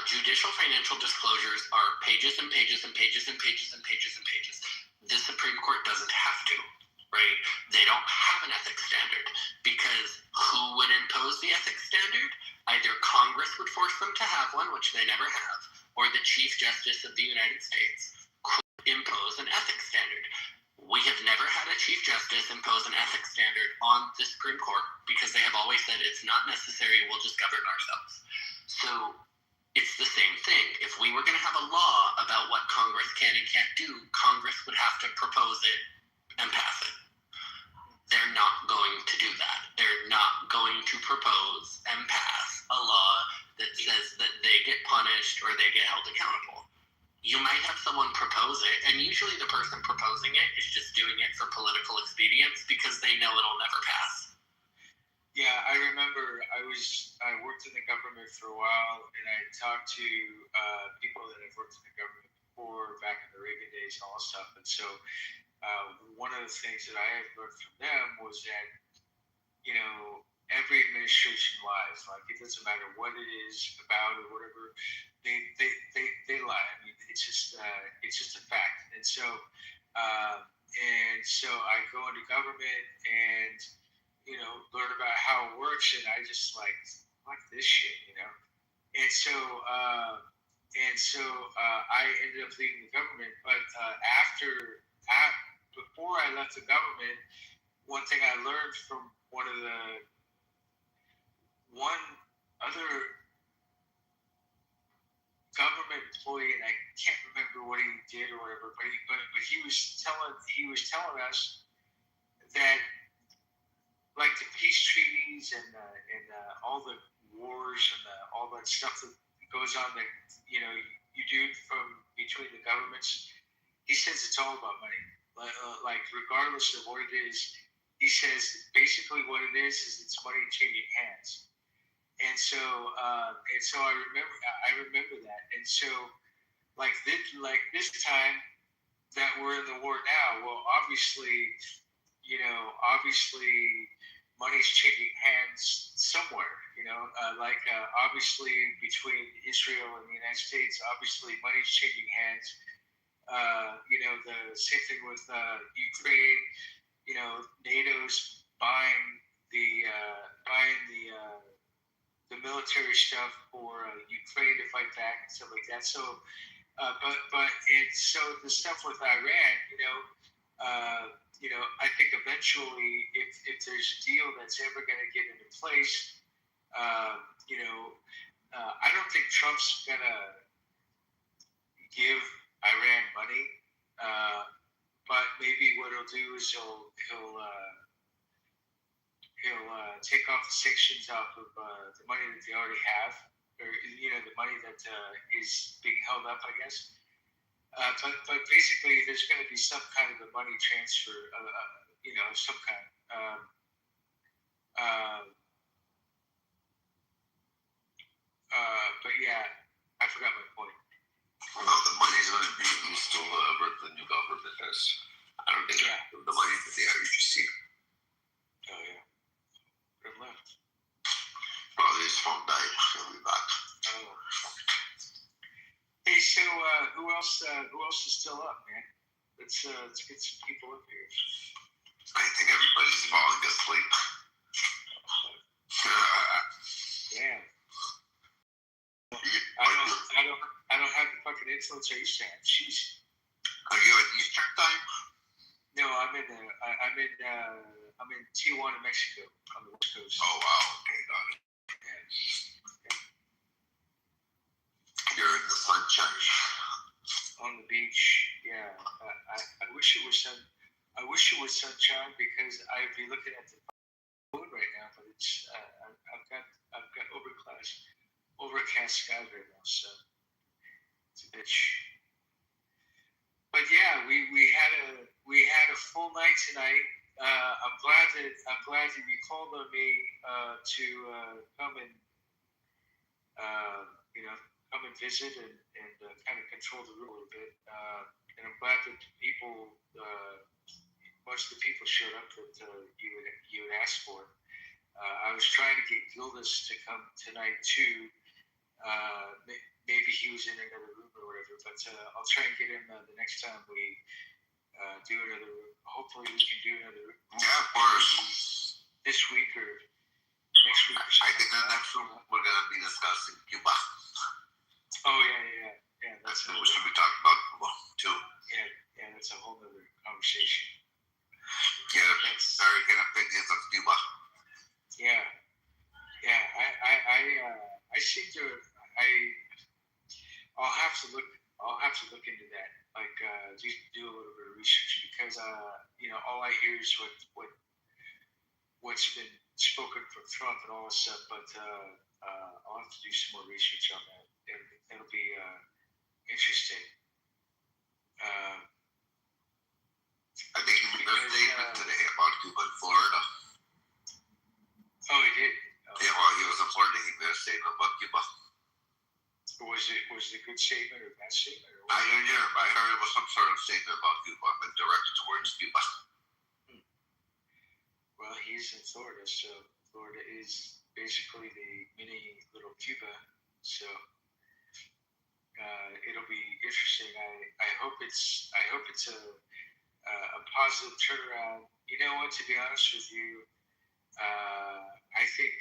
Judicial financial disclosures are pages and pages and pages and pages and pages and pages. The Supreme Court doesn't have to, right? They don't have an ethics standard because who would impose the ethics standard? Either Congress would force them to have one, which they never have, or the Chief Justice of the United States could impose an ethics standard. We have never had a Chief Justice impose an ethics standard on the Supreme Court because they have always said it's not necessary, we'll just govern ourselves. So it's the same thing. If we were going to have a law about what Congress can and can't do, Congress would have to propose it and pass it. They're not going to do that. They're not going to propose and pass a law that says that they get punished or they get held accountable. You might have someone propose it, and usually the person proposing it is just doing it for political expedience because they know it'll never pass. Yeah, I remember I worked in the government for a while, and I talked to people that have worked in the government before, back in the Reagan days and all that stuff. And so one of the things that I had learned from them was that, every administration lies. Like, it doesn't matter what it is about or whatever, they lie. I mean, it's just a fact. And so I go into government and learn about how it works, and I just like this shit, And so I ended up leaving the government, but after before I left the government, one thing I learned from one other government employee, and I can't remember what he did or whatever, but he was telling us that, like, the peace treaties and all the wars and all that stuff that goes on that you do from between the governments. He says it's all about money. Like regardless of what it is, he says basically what it is it's money changing hands. And so I remember that. And so like this time that we're in the war now, well, obviously money's changing hands somewhere. Obviously between Israel and the United States, obviously money's changing hands. The same thing with Ukraine. NATO's buying the military stuff for Ukraine to fight back and stuff like that. So, so the stuff with Iran, I think eventually, if there's a deal that's ever going to get into place, I don't think Trump's going to give Iran money, but maybe what he'll do is he'll take off the sanctions off of the money that they already have, or the money that is being held up, I guess. But basically, there's going to be some kind of a money transfer, some kind. But yeah, I forgot my point. Well, the money's going to be used to whatever the new government has. I don't think the money that they already received. Oh yeah, good left. Well, his phone died. He'll be back. Oh. Hey, so who else is still up, man? Let's get some people up here. I think everybody's falling asleep. Damn. I don't have the fucking influence I used to have. Jeez. Are you at Eastern time? No, I'm in Tijuana, Mexico, on the West Coast. Oh wow, okay, got it. You're in the sunshine. On the beach, yeah. I wish it was sunshine because I'd be looking at the moon right now, but it's I've got overcast skies right now, so it's a bitch. But yeah, we had a full night tonight. I'm glad that you called on me to come and come and visit and kind of control the room a little bit. And I'm glad that most of the people showed up that you had asked for. I was trying to get Gildas to come tonight too. Maybe he was in another room or whatever, but I'll try and get him the next time we do another room. Hopefully we can do another room. Yeah, of course. This week or next week. I think the next room we're going to be discussing Cuba. Oh yeah. That's what we should be talking about Cuba too. Yeah, that's a whole other conversation. Yeah, American opinions of Cuba. Yeah. I seem to. I'll have to look into that. Like, do a little bit of research because all I hear is what's been spoken from Trump and all this stuff. But I'll have to do some more research on that. It'll be interesting. I think he made a statement today about Cuba and Florida. Oh, he did. Yeah, while he was in Florida, he made a statement about Cuba. Was it a good statement or a bad statement? I didn't hear, but I heard it was some sort of statement about Cuba, but directed towards Cuba. Well, he's in Florida, so Florida is basically the mini little Cuba. So it'll be interesting. I hope it's a positive turnaround. You know what? To be honest with you, I think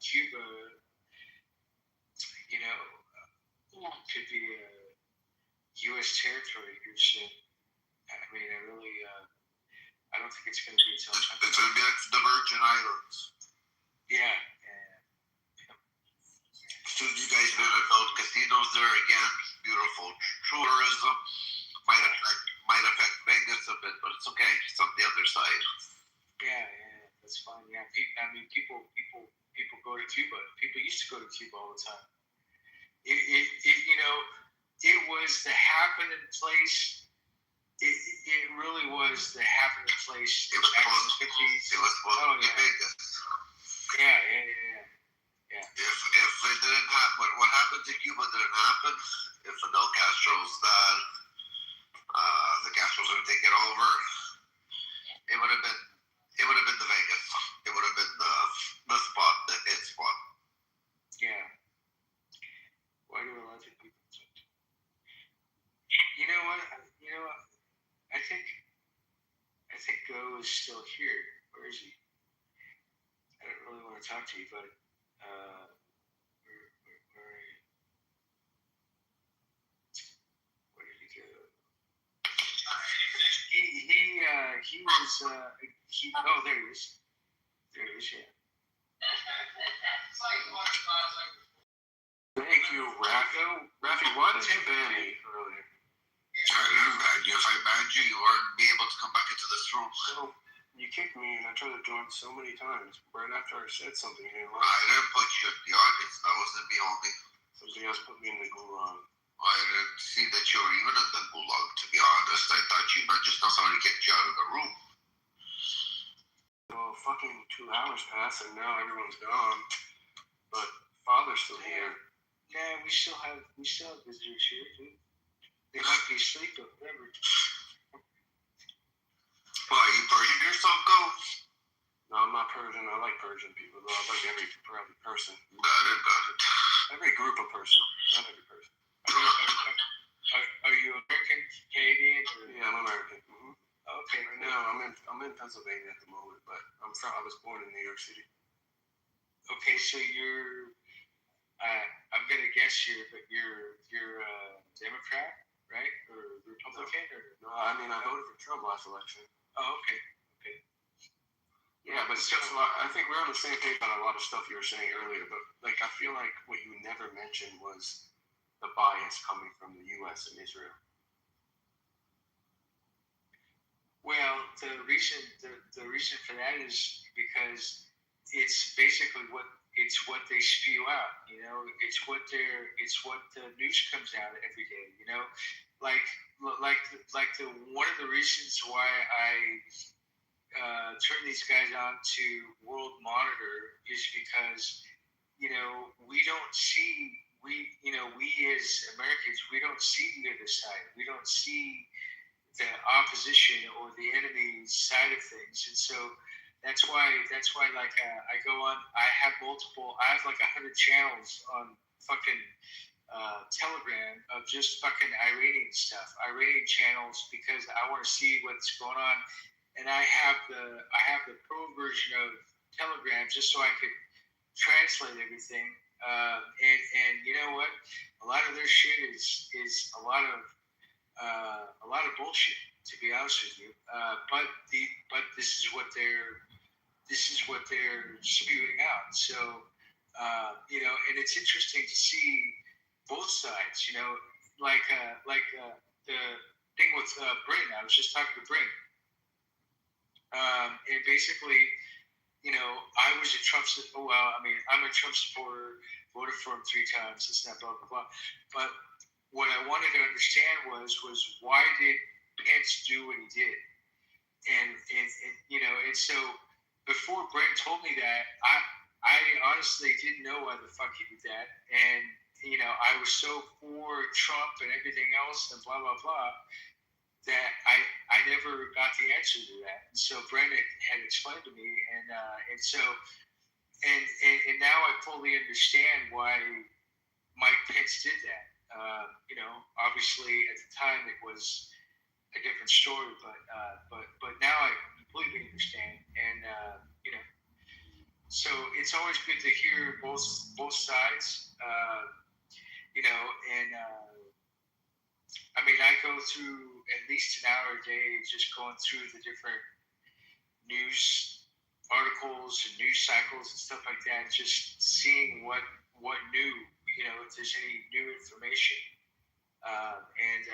Cuba, could be a U.S. territory here soon. I mean, I don't think it's going to be until. It's going to be like the Virgin Islands. Yeah. Soon you guys are gonna build casinos there again. Beautiful tourism. Might affect Vegas a bit, but it's okay. It's on the other side. Yeah, that's fine. Yeah, people go to Cuba. People used to go to Cuba all the time. It was the happening place. It really was the happening place. It was supposed to be Vegas. Yeah. If it didn't happen, what happened to Cuba didn't happen. If Fidel Castro's dad, the Castros would have taken over, it would have been the Vegas. It would have been the spot, the hit spot. Yeah. Why do a lot of people? You know what? I think Go is still here. Where is he? I don't really want to talk to you, but where did he go? He was oh, there he is. Yeah. Thank you, Rafi, why did you ban me earlier? I didn't ban you. If I banned you, you wouldn't be able to come back into this room. So, you kicked me and I tried to join so many times. Right after I said something, you didn't I like. didn't put you in the audience. That wasn't me only. Somebody else put me in the gulag. I didn't see that you were even in the gulag, to be honest. I thought you might just know somebody kicked you out of the room. Well, fucking 2 hours passed and now everyone's gone. But Father's still here. Yeah, we still have visitors here, dude. They might be asleep or whatever. Why, you Persian yourself, Go? No, I'm not Persian. I like Persian people, though. I like every person. Got it. Every group of person. Not every person. Are you American, Canadian? Or? Yeah, I'm American. Mm-hmm. Okay. Right now, I'm in Pennsylvania at the moment, but I was born in New York City. Okay, so you're. I'm gonna guess you're Democrat, right, or Republican, or? No, I mean I voted for Trump last election. Oh, okay. Yeah, but it's just a lot. I think we're on the same page on a lot of stuff you were saying earlier. But like, I feel like what you never mentioned was the bias coming from the U.S. and Israel. Well, the reason for that is because it's basically what they spew out. It's what the news comes out every day. Like the one of the reasons why I turn these guys on to World Monitor is because we don't see we as Americans, we don't see the other side. We don't see the opposition or the enemy side of things, and so that's why like I go on. I have like 100 channels on fucking Telegram of just fucking Iranian stuff, Iranian channels, because I want to see what's going on. And I have the pro version of Telegram just so I could translate everything. And you know what? A lot of their shit is a lot of bullshit, to be honest with you. But this is what they're spewing out. So and it's interesting to see both sides. Like the thing with Bryn. I was just talking to Bryn. And basically, I was a Trump supporter. Well, I mean, I'm a Trump supporter, voted for him 3 times, this and that, blah, blah, blah. But what I wanted to understand was why did Pence do what he did? And so before Brent told me that, I honestly didn't know why the fuck he did that. And, I was so for Trump and everything else and blah, blah, blah, that I never got the answer to that. And so Brent had explained to me, and so now I fully understand why Mike Pence did that. Obviously at the time it was a different story, but now I completely understand, and so it's always good to hear both sides, and I mean I go through at least an hour a day just going through the different news articles and news cycles and stuff like that, just seeing what new, if there's any new information, and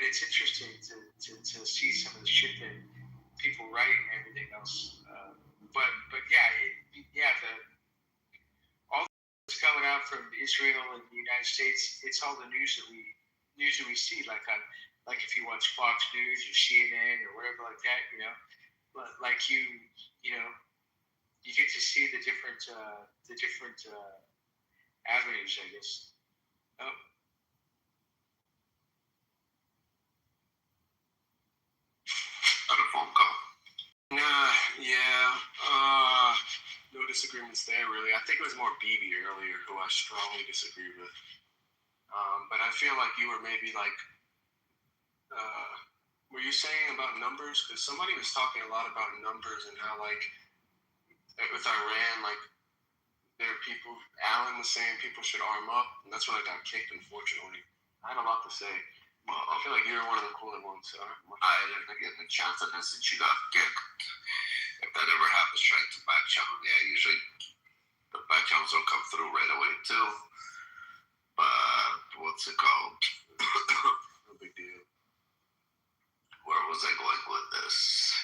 it's interesting to see some of the shit that people write and everything else. But yeah, all that's coming out from Israel and the United States, it's all the news that we see, like if you watch Fox News or CNN or whatever like that, like you get to see the different avenues, I guess. Oh. Got a phone call. No disagreements there, really. I think it was more BB earlier who I strongly disagreed with. But I feel like you were maybe like, were you saying about numbers? Because somebody was talking a lot about numbers and how, like, with Iran, like, there are people, Alan was saying people should arm up, and that's when I got kicked, unfortunately. I had a lot to say. Well, I feel like you were one of the cooler ones, so I didn't get the chance on this since you got kicked. If that ever happens, trying to back channel, usually the back channels will come through right away too. But what's it called? no big deal. Where was I going with this?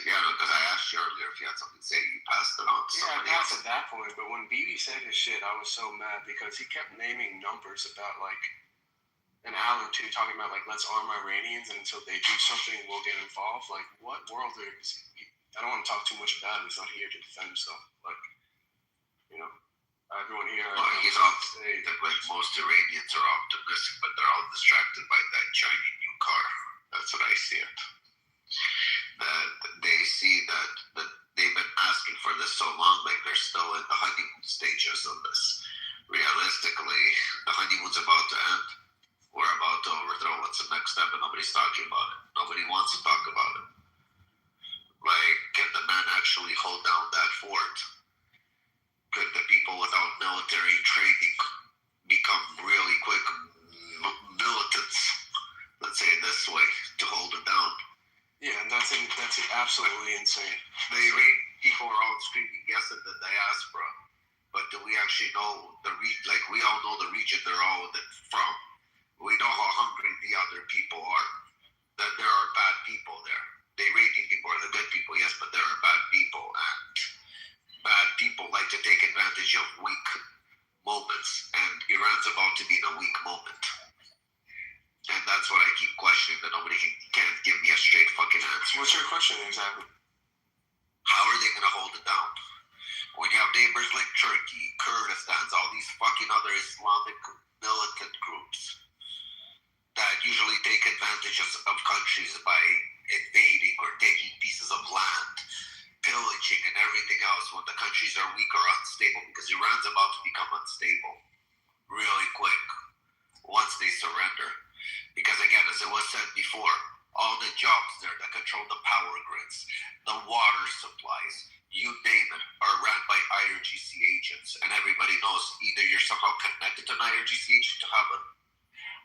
Yeah, because I asked you earlier if you had something to say. You passed it on to Yeah, I somebody passed else. at that point, but when BB said his shit, I was so mad because he kept naming numbers about, like, and Alan too, talking about, like, let's arm Iranians, and until they do something, we'll get involved. Like, what world is he? I don't want to talk too much about him. He's not here to defend himself. Like, everyone here. Well, he's optimistic, like most Iranians are optimistic, but they're all distracted by that shiny new car. That's what I see it. That they see that they've been asking for this so long, like they're still in the honeymoon stages of this. Realistically, the honeymoon's about to end. We're about to overthrow. What's the next step? And nobody's talking about it. Nobody wants to talk about it. Like, can the man actually hold down that fort? Could the people without military training become really quick militants? Let's say it this way, to hold it down. Yeah, and that's absolutely insane. They read people are all screaming yes in the diaspora, but do we actually know like we all know the region they're all from? We know how hungry the other people are. That there are bad people there. The Iranian people are the good people, yes, but there are bad people, and bad people like to take advantage of weak moments, and Iran's about to be in a weak moment. And that's what I keep questioning, that nobody can't give me a straight fucking answer. What's your question exactly? How are they going to hold it down? When you have neighbors like Turkey, Kurdistan, all these fucking other Islamic militant groups that usually take advantage of countries by invading or taking pieces of land, pillaging and everything else when the countries are weak or unstable, because Iran's about to become unstable really quick once they surrender. Because again, as it was said before, all the jobs there that control the power grids, the water supplies, you name it, are run by IRGC agents. And everybody knows either you're somehow connected to an IRGC agent to have a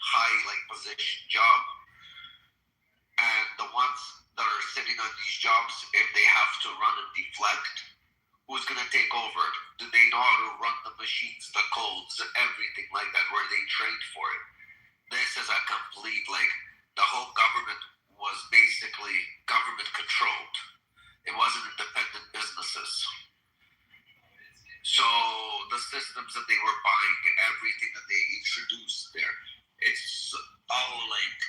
high position job, and the ones that are sitting on these jobs, if they have to run and deflect, who's going to take over? Do they know how to run the machines, the codes, everything like that? Were they trained for it? This is a complete, the whole government was basically government controlled. It wasn't independent businesses. So the systems that they were buying, everything that they introduced there, it's all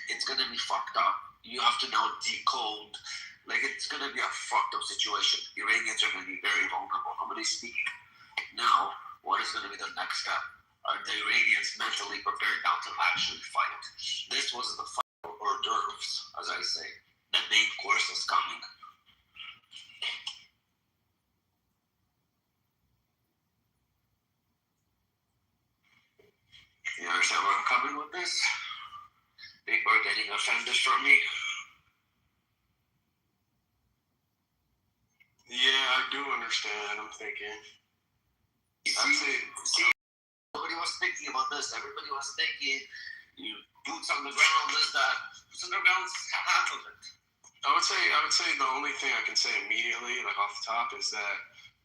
it's going to be fucked up. You have to now decode. It's going to be a fucked up situation. Iranians are going to be very vulnerable. Nobody's speaking. Now, what is going to be the next step? Are the Iranians mentally prepared now to actually fight? This was the fight hors d'oeuvres, as I say. The main course is coming. You understand where I'm coming with this? People are getting offended from me. Yeah, I do understand. I'm thinking. See, nobody was thinking about this. Everybody was thinking You boots on the ground, this, that. Boots on the ground is half of it. I would say the only thing I can say immediately, like off the top, is that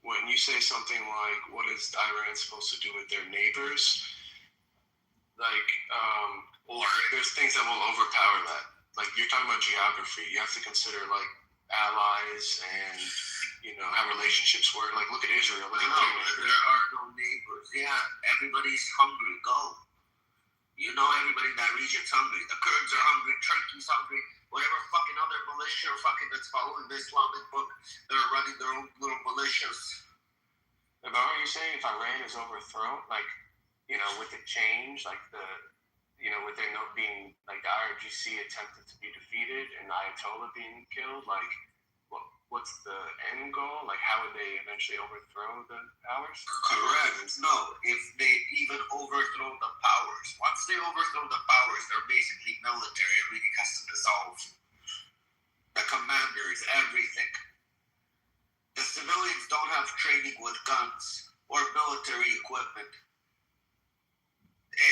when you say something like, "What is Iran supposed to do with their neighbors?" Like, or there's things that will overpower that. Like you're talking about geography, you have to consider like allies and how relationships work. Like look at Israel. Look at their neighbors. There are no neighbors. Yeah, everybody's hungry. Go. Everybody in that region's hungry. The Kurds are hungry. Turkey's hungry. Whatever fucking other militia that's following the Islamic book, they're running their own little militias. But are you saying if Iran is overthrown, like, with the change, like with their note being, like the IRGC attempted to be defeated and Ayatollah being killed, like, what's the end goal? Like, how would they eventually overthrow the powers? Correct. No, if they even overthrow the powers. Once they overthrow the powers, they're basically military. Everything has to dissolve. The commanders, everything. The civilians don't have training with guns or military equipment.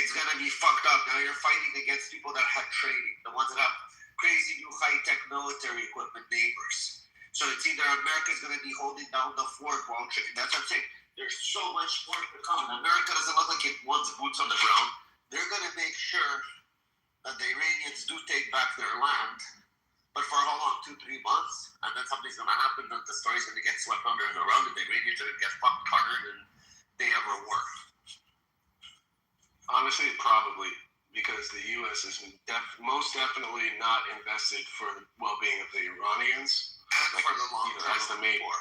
It's gonna be fucked up. Now you're fighting against people that have training, the ones that have crazy new high-tech military equipment neighbors. So it's either America's going to be holding down the fort while that's what I'm saying. There's so much more to come. America doesn't look like it wants boots on the ground. They're going to make sure that the Iranians do take back their land. But for how long? 2-3 months? And then something's going to happen that the story's going to get swept under the rug and the Iranians are going to get fucked harder than they ever were. Honestly, probably. Because the U.S. is most definitely not invested for the well-being of the Iranians. And for the long term, that's the main war.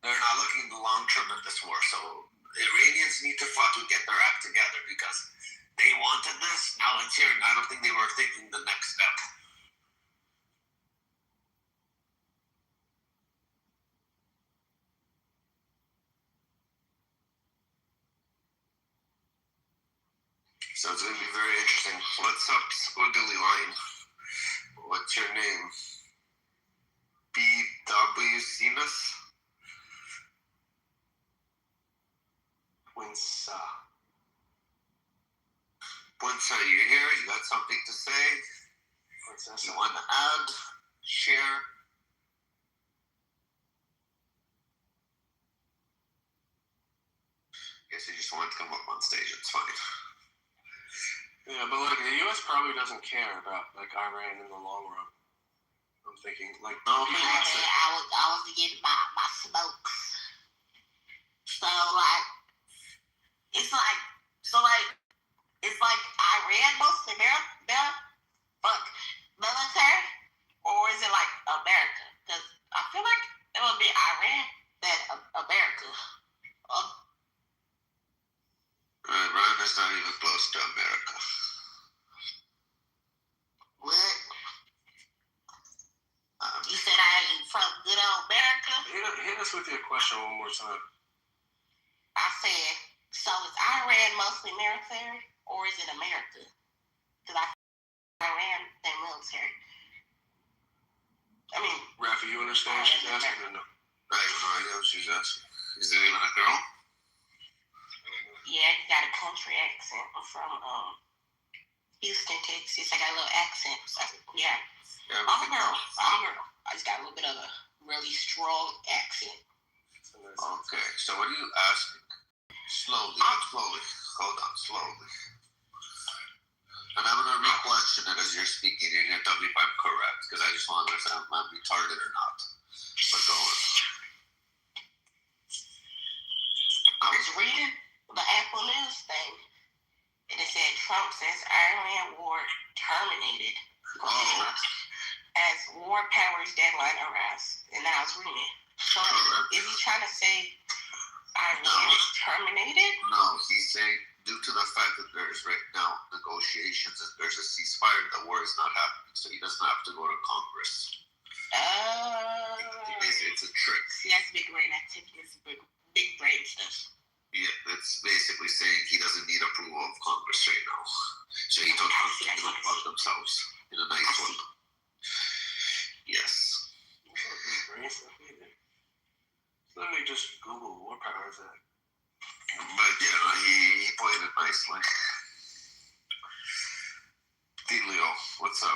They're not looking at the long term of this war. So the Iranians need to fucking get their act together because they wanted this. Now it's here, and I don't think they were thinking the next step. So it's going to be very interesting. What's up, Squiggly Line? What's your name? B.W. Sinus? Winsa. Winsa, you're here? You got something to say? You want to add? Share? Guess you just wanted to come up on stage. It's fine. Yeah, but like the U.S. probably doesn't care about like Iran in the long run. I'm thinking like no, I was getting my smokes. So like it's like Iran mostly military, or is it like America? Because I feel like it would be Iran than America. Iran is not even close to America. What? You said I ain't from good old America? Hit us with your question one more time. I said, so is Iran mostly military, or is it America? Because I Iran than military. I mean, Rafi, you understand what she's asking or no? I have no idea what she's asking. Is it even a girl? yeah, he got a country accent. I'm from Houston, Texas. I got a little accent. So, yeah. I'm a girl. I just got a little bit of a really strong accent. Okay, so what are you asking? Slowly. Hold on, slowly. And I'm going to re-question it as you're speaking. You're going to tell me if I'm correct, because I just want to understand if I'm retarded or not. But go on. I was reading the Apple News thing, and it said Trump says Iran war terminated as war powers deadline arrives. And then I was reading it. So is he trying to say Iran is terminated? No, he's saying due to the fact that there's right now negotiations, that there's a ceasefire, the war is not happening, so he doesn't have to go to Congress. It's a trick. See, that's big brain activity. It's big brain stuff. Yeah, it's basically saying he doesn't need approval of Congress right now. So he told Congress to fuck themselves in a nice way. Yes. Let me just Google War Powers Act. But yeah, he played it nicely. Leo, what's up?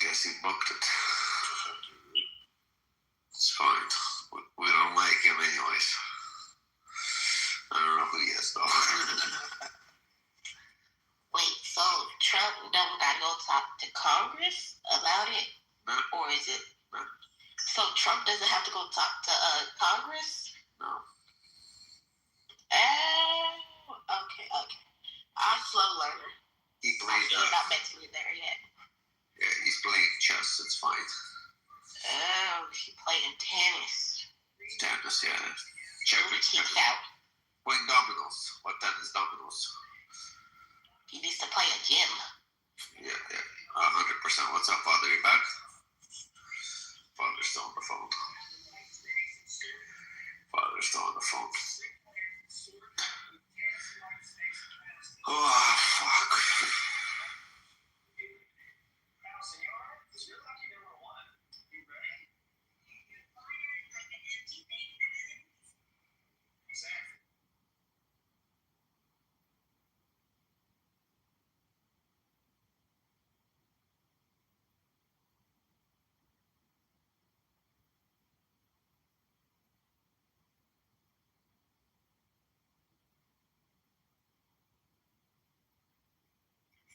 Guess he booked it. It's fine. We don't like him anyways. I don't know who he is though. Wait, so Trump don't gotta go talk to Congress about it? No. Or is it? No. So Trump doesn't have to go talk to Congress? No. Oh, okay. I'm a slow learner. He played. I'm not mentally there yet. Yeah, he's playing chess. It's fine. Oh, he playing tennis. Tennis, yeah. Who Checkers. keeps out? Playing dominoes. What tennis dominoes? He needs to play a gym. Yeah. 100%. What's up, Father? You back? Father's still on the phone. Father's still on the phone. Oh, fuck.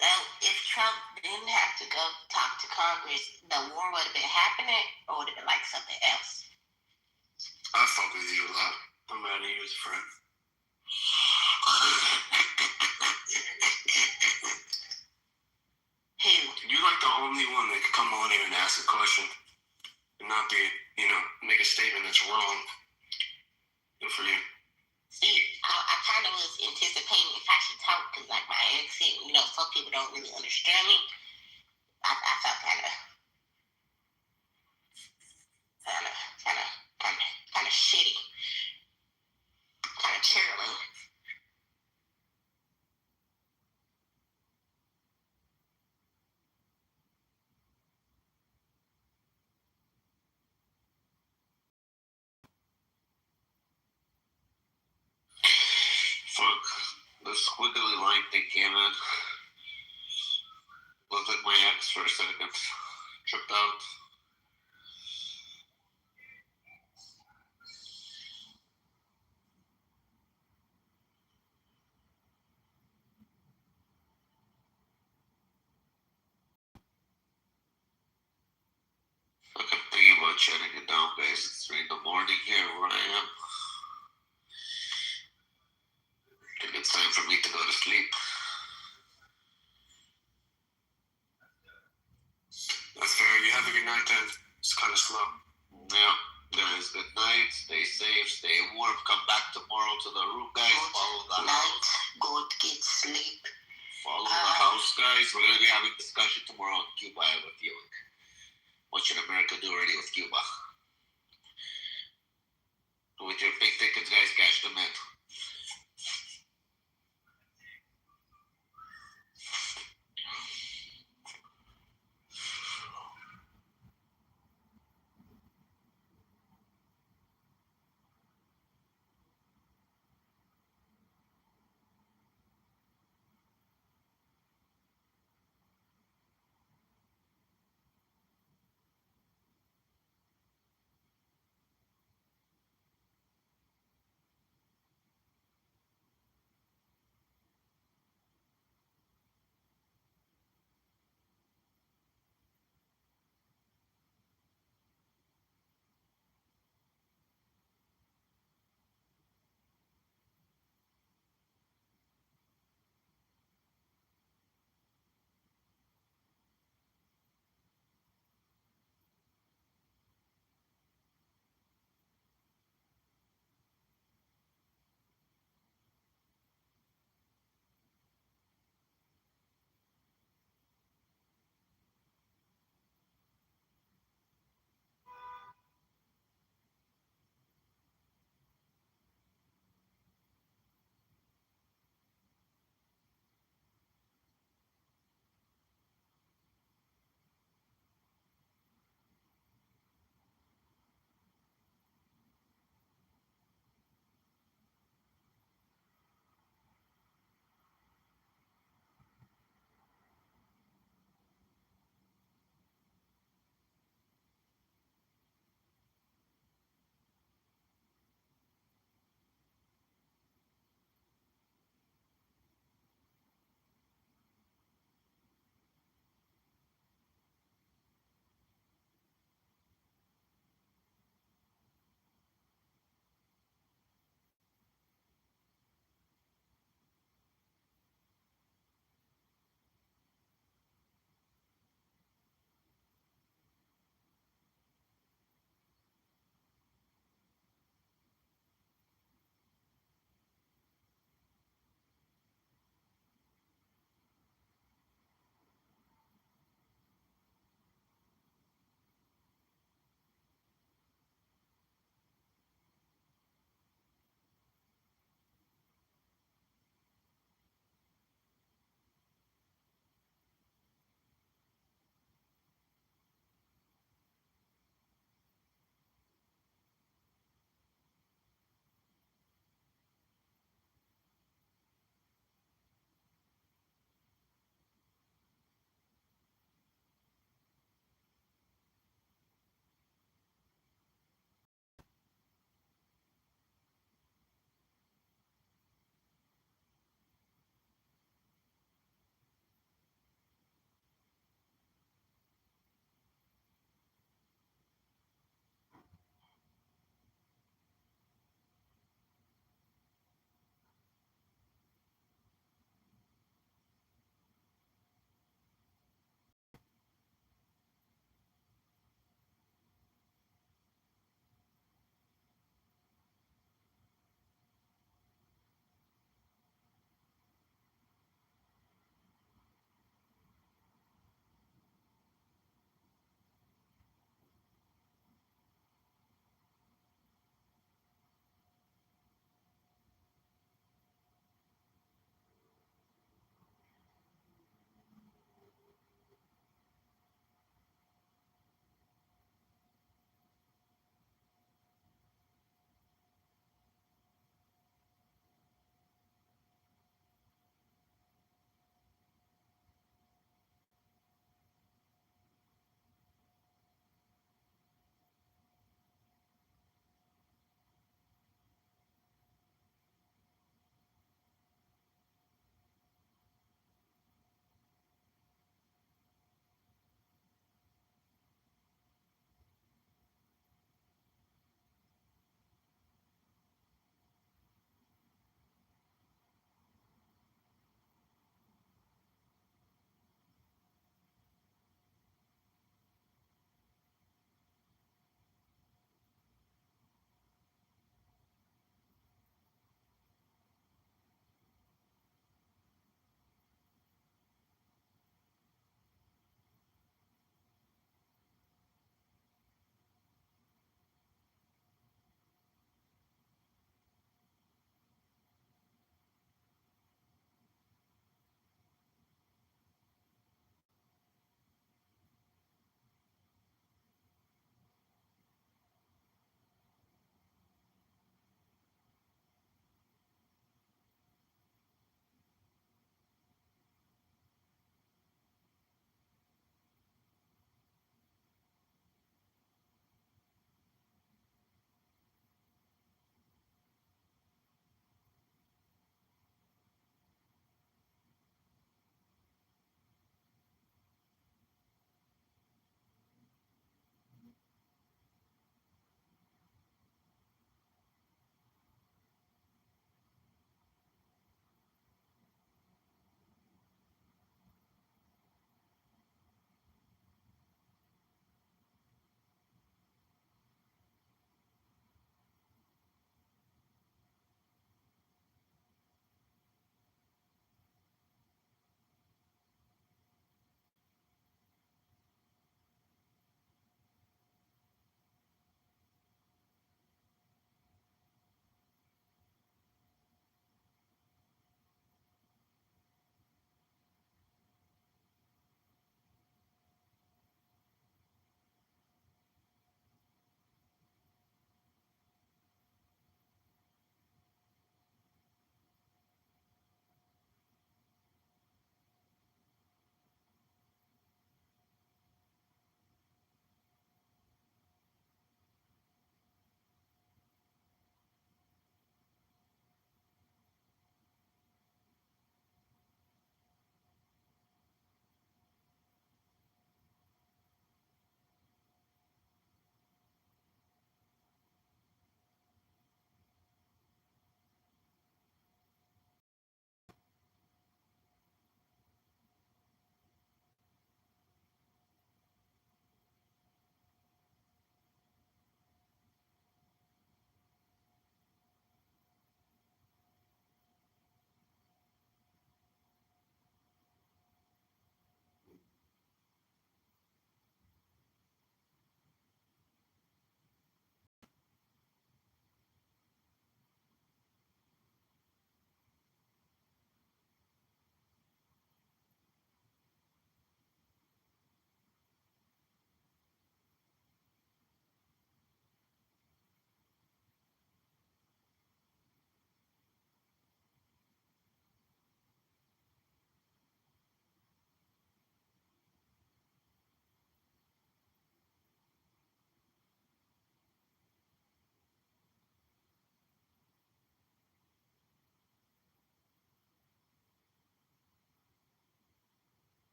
So if Trump didn't have to go talk to Congress, the war would have been happening, or would it have been like something else? I fuck with you a lot. I'm mad at you as a friend. Who? You're like the only one that could come on here and ask a question and not be, make a statement that's wrong. Good for you. See, I kind of was anticipating if I should talk, because like my accent, some people don't really understand me. I felt kind of shitty, kind of churling. Fuck. The squiggly line thing came in. Looked like my ex for a second. Tripped out. Okay, thinking about shutting it down, guys. It's 3 in the morning here where I am. I think it's time for me to go to sleep. That's fair. You have a good night then. It's kind of slow. Yeah, guys, good night. Stay safe, stay warm. Come back tomorrow to the room, guys. Follow the house. Good, get sleep. Follow the house, guys. We're going to be having discussion tomorrow on Cuba, I have a feeling. What should America do already with Cuba? With your big tickets, guys, cash them in.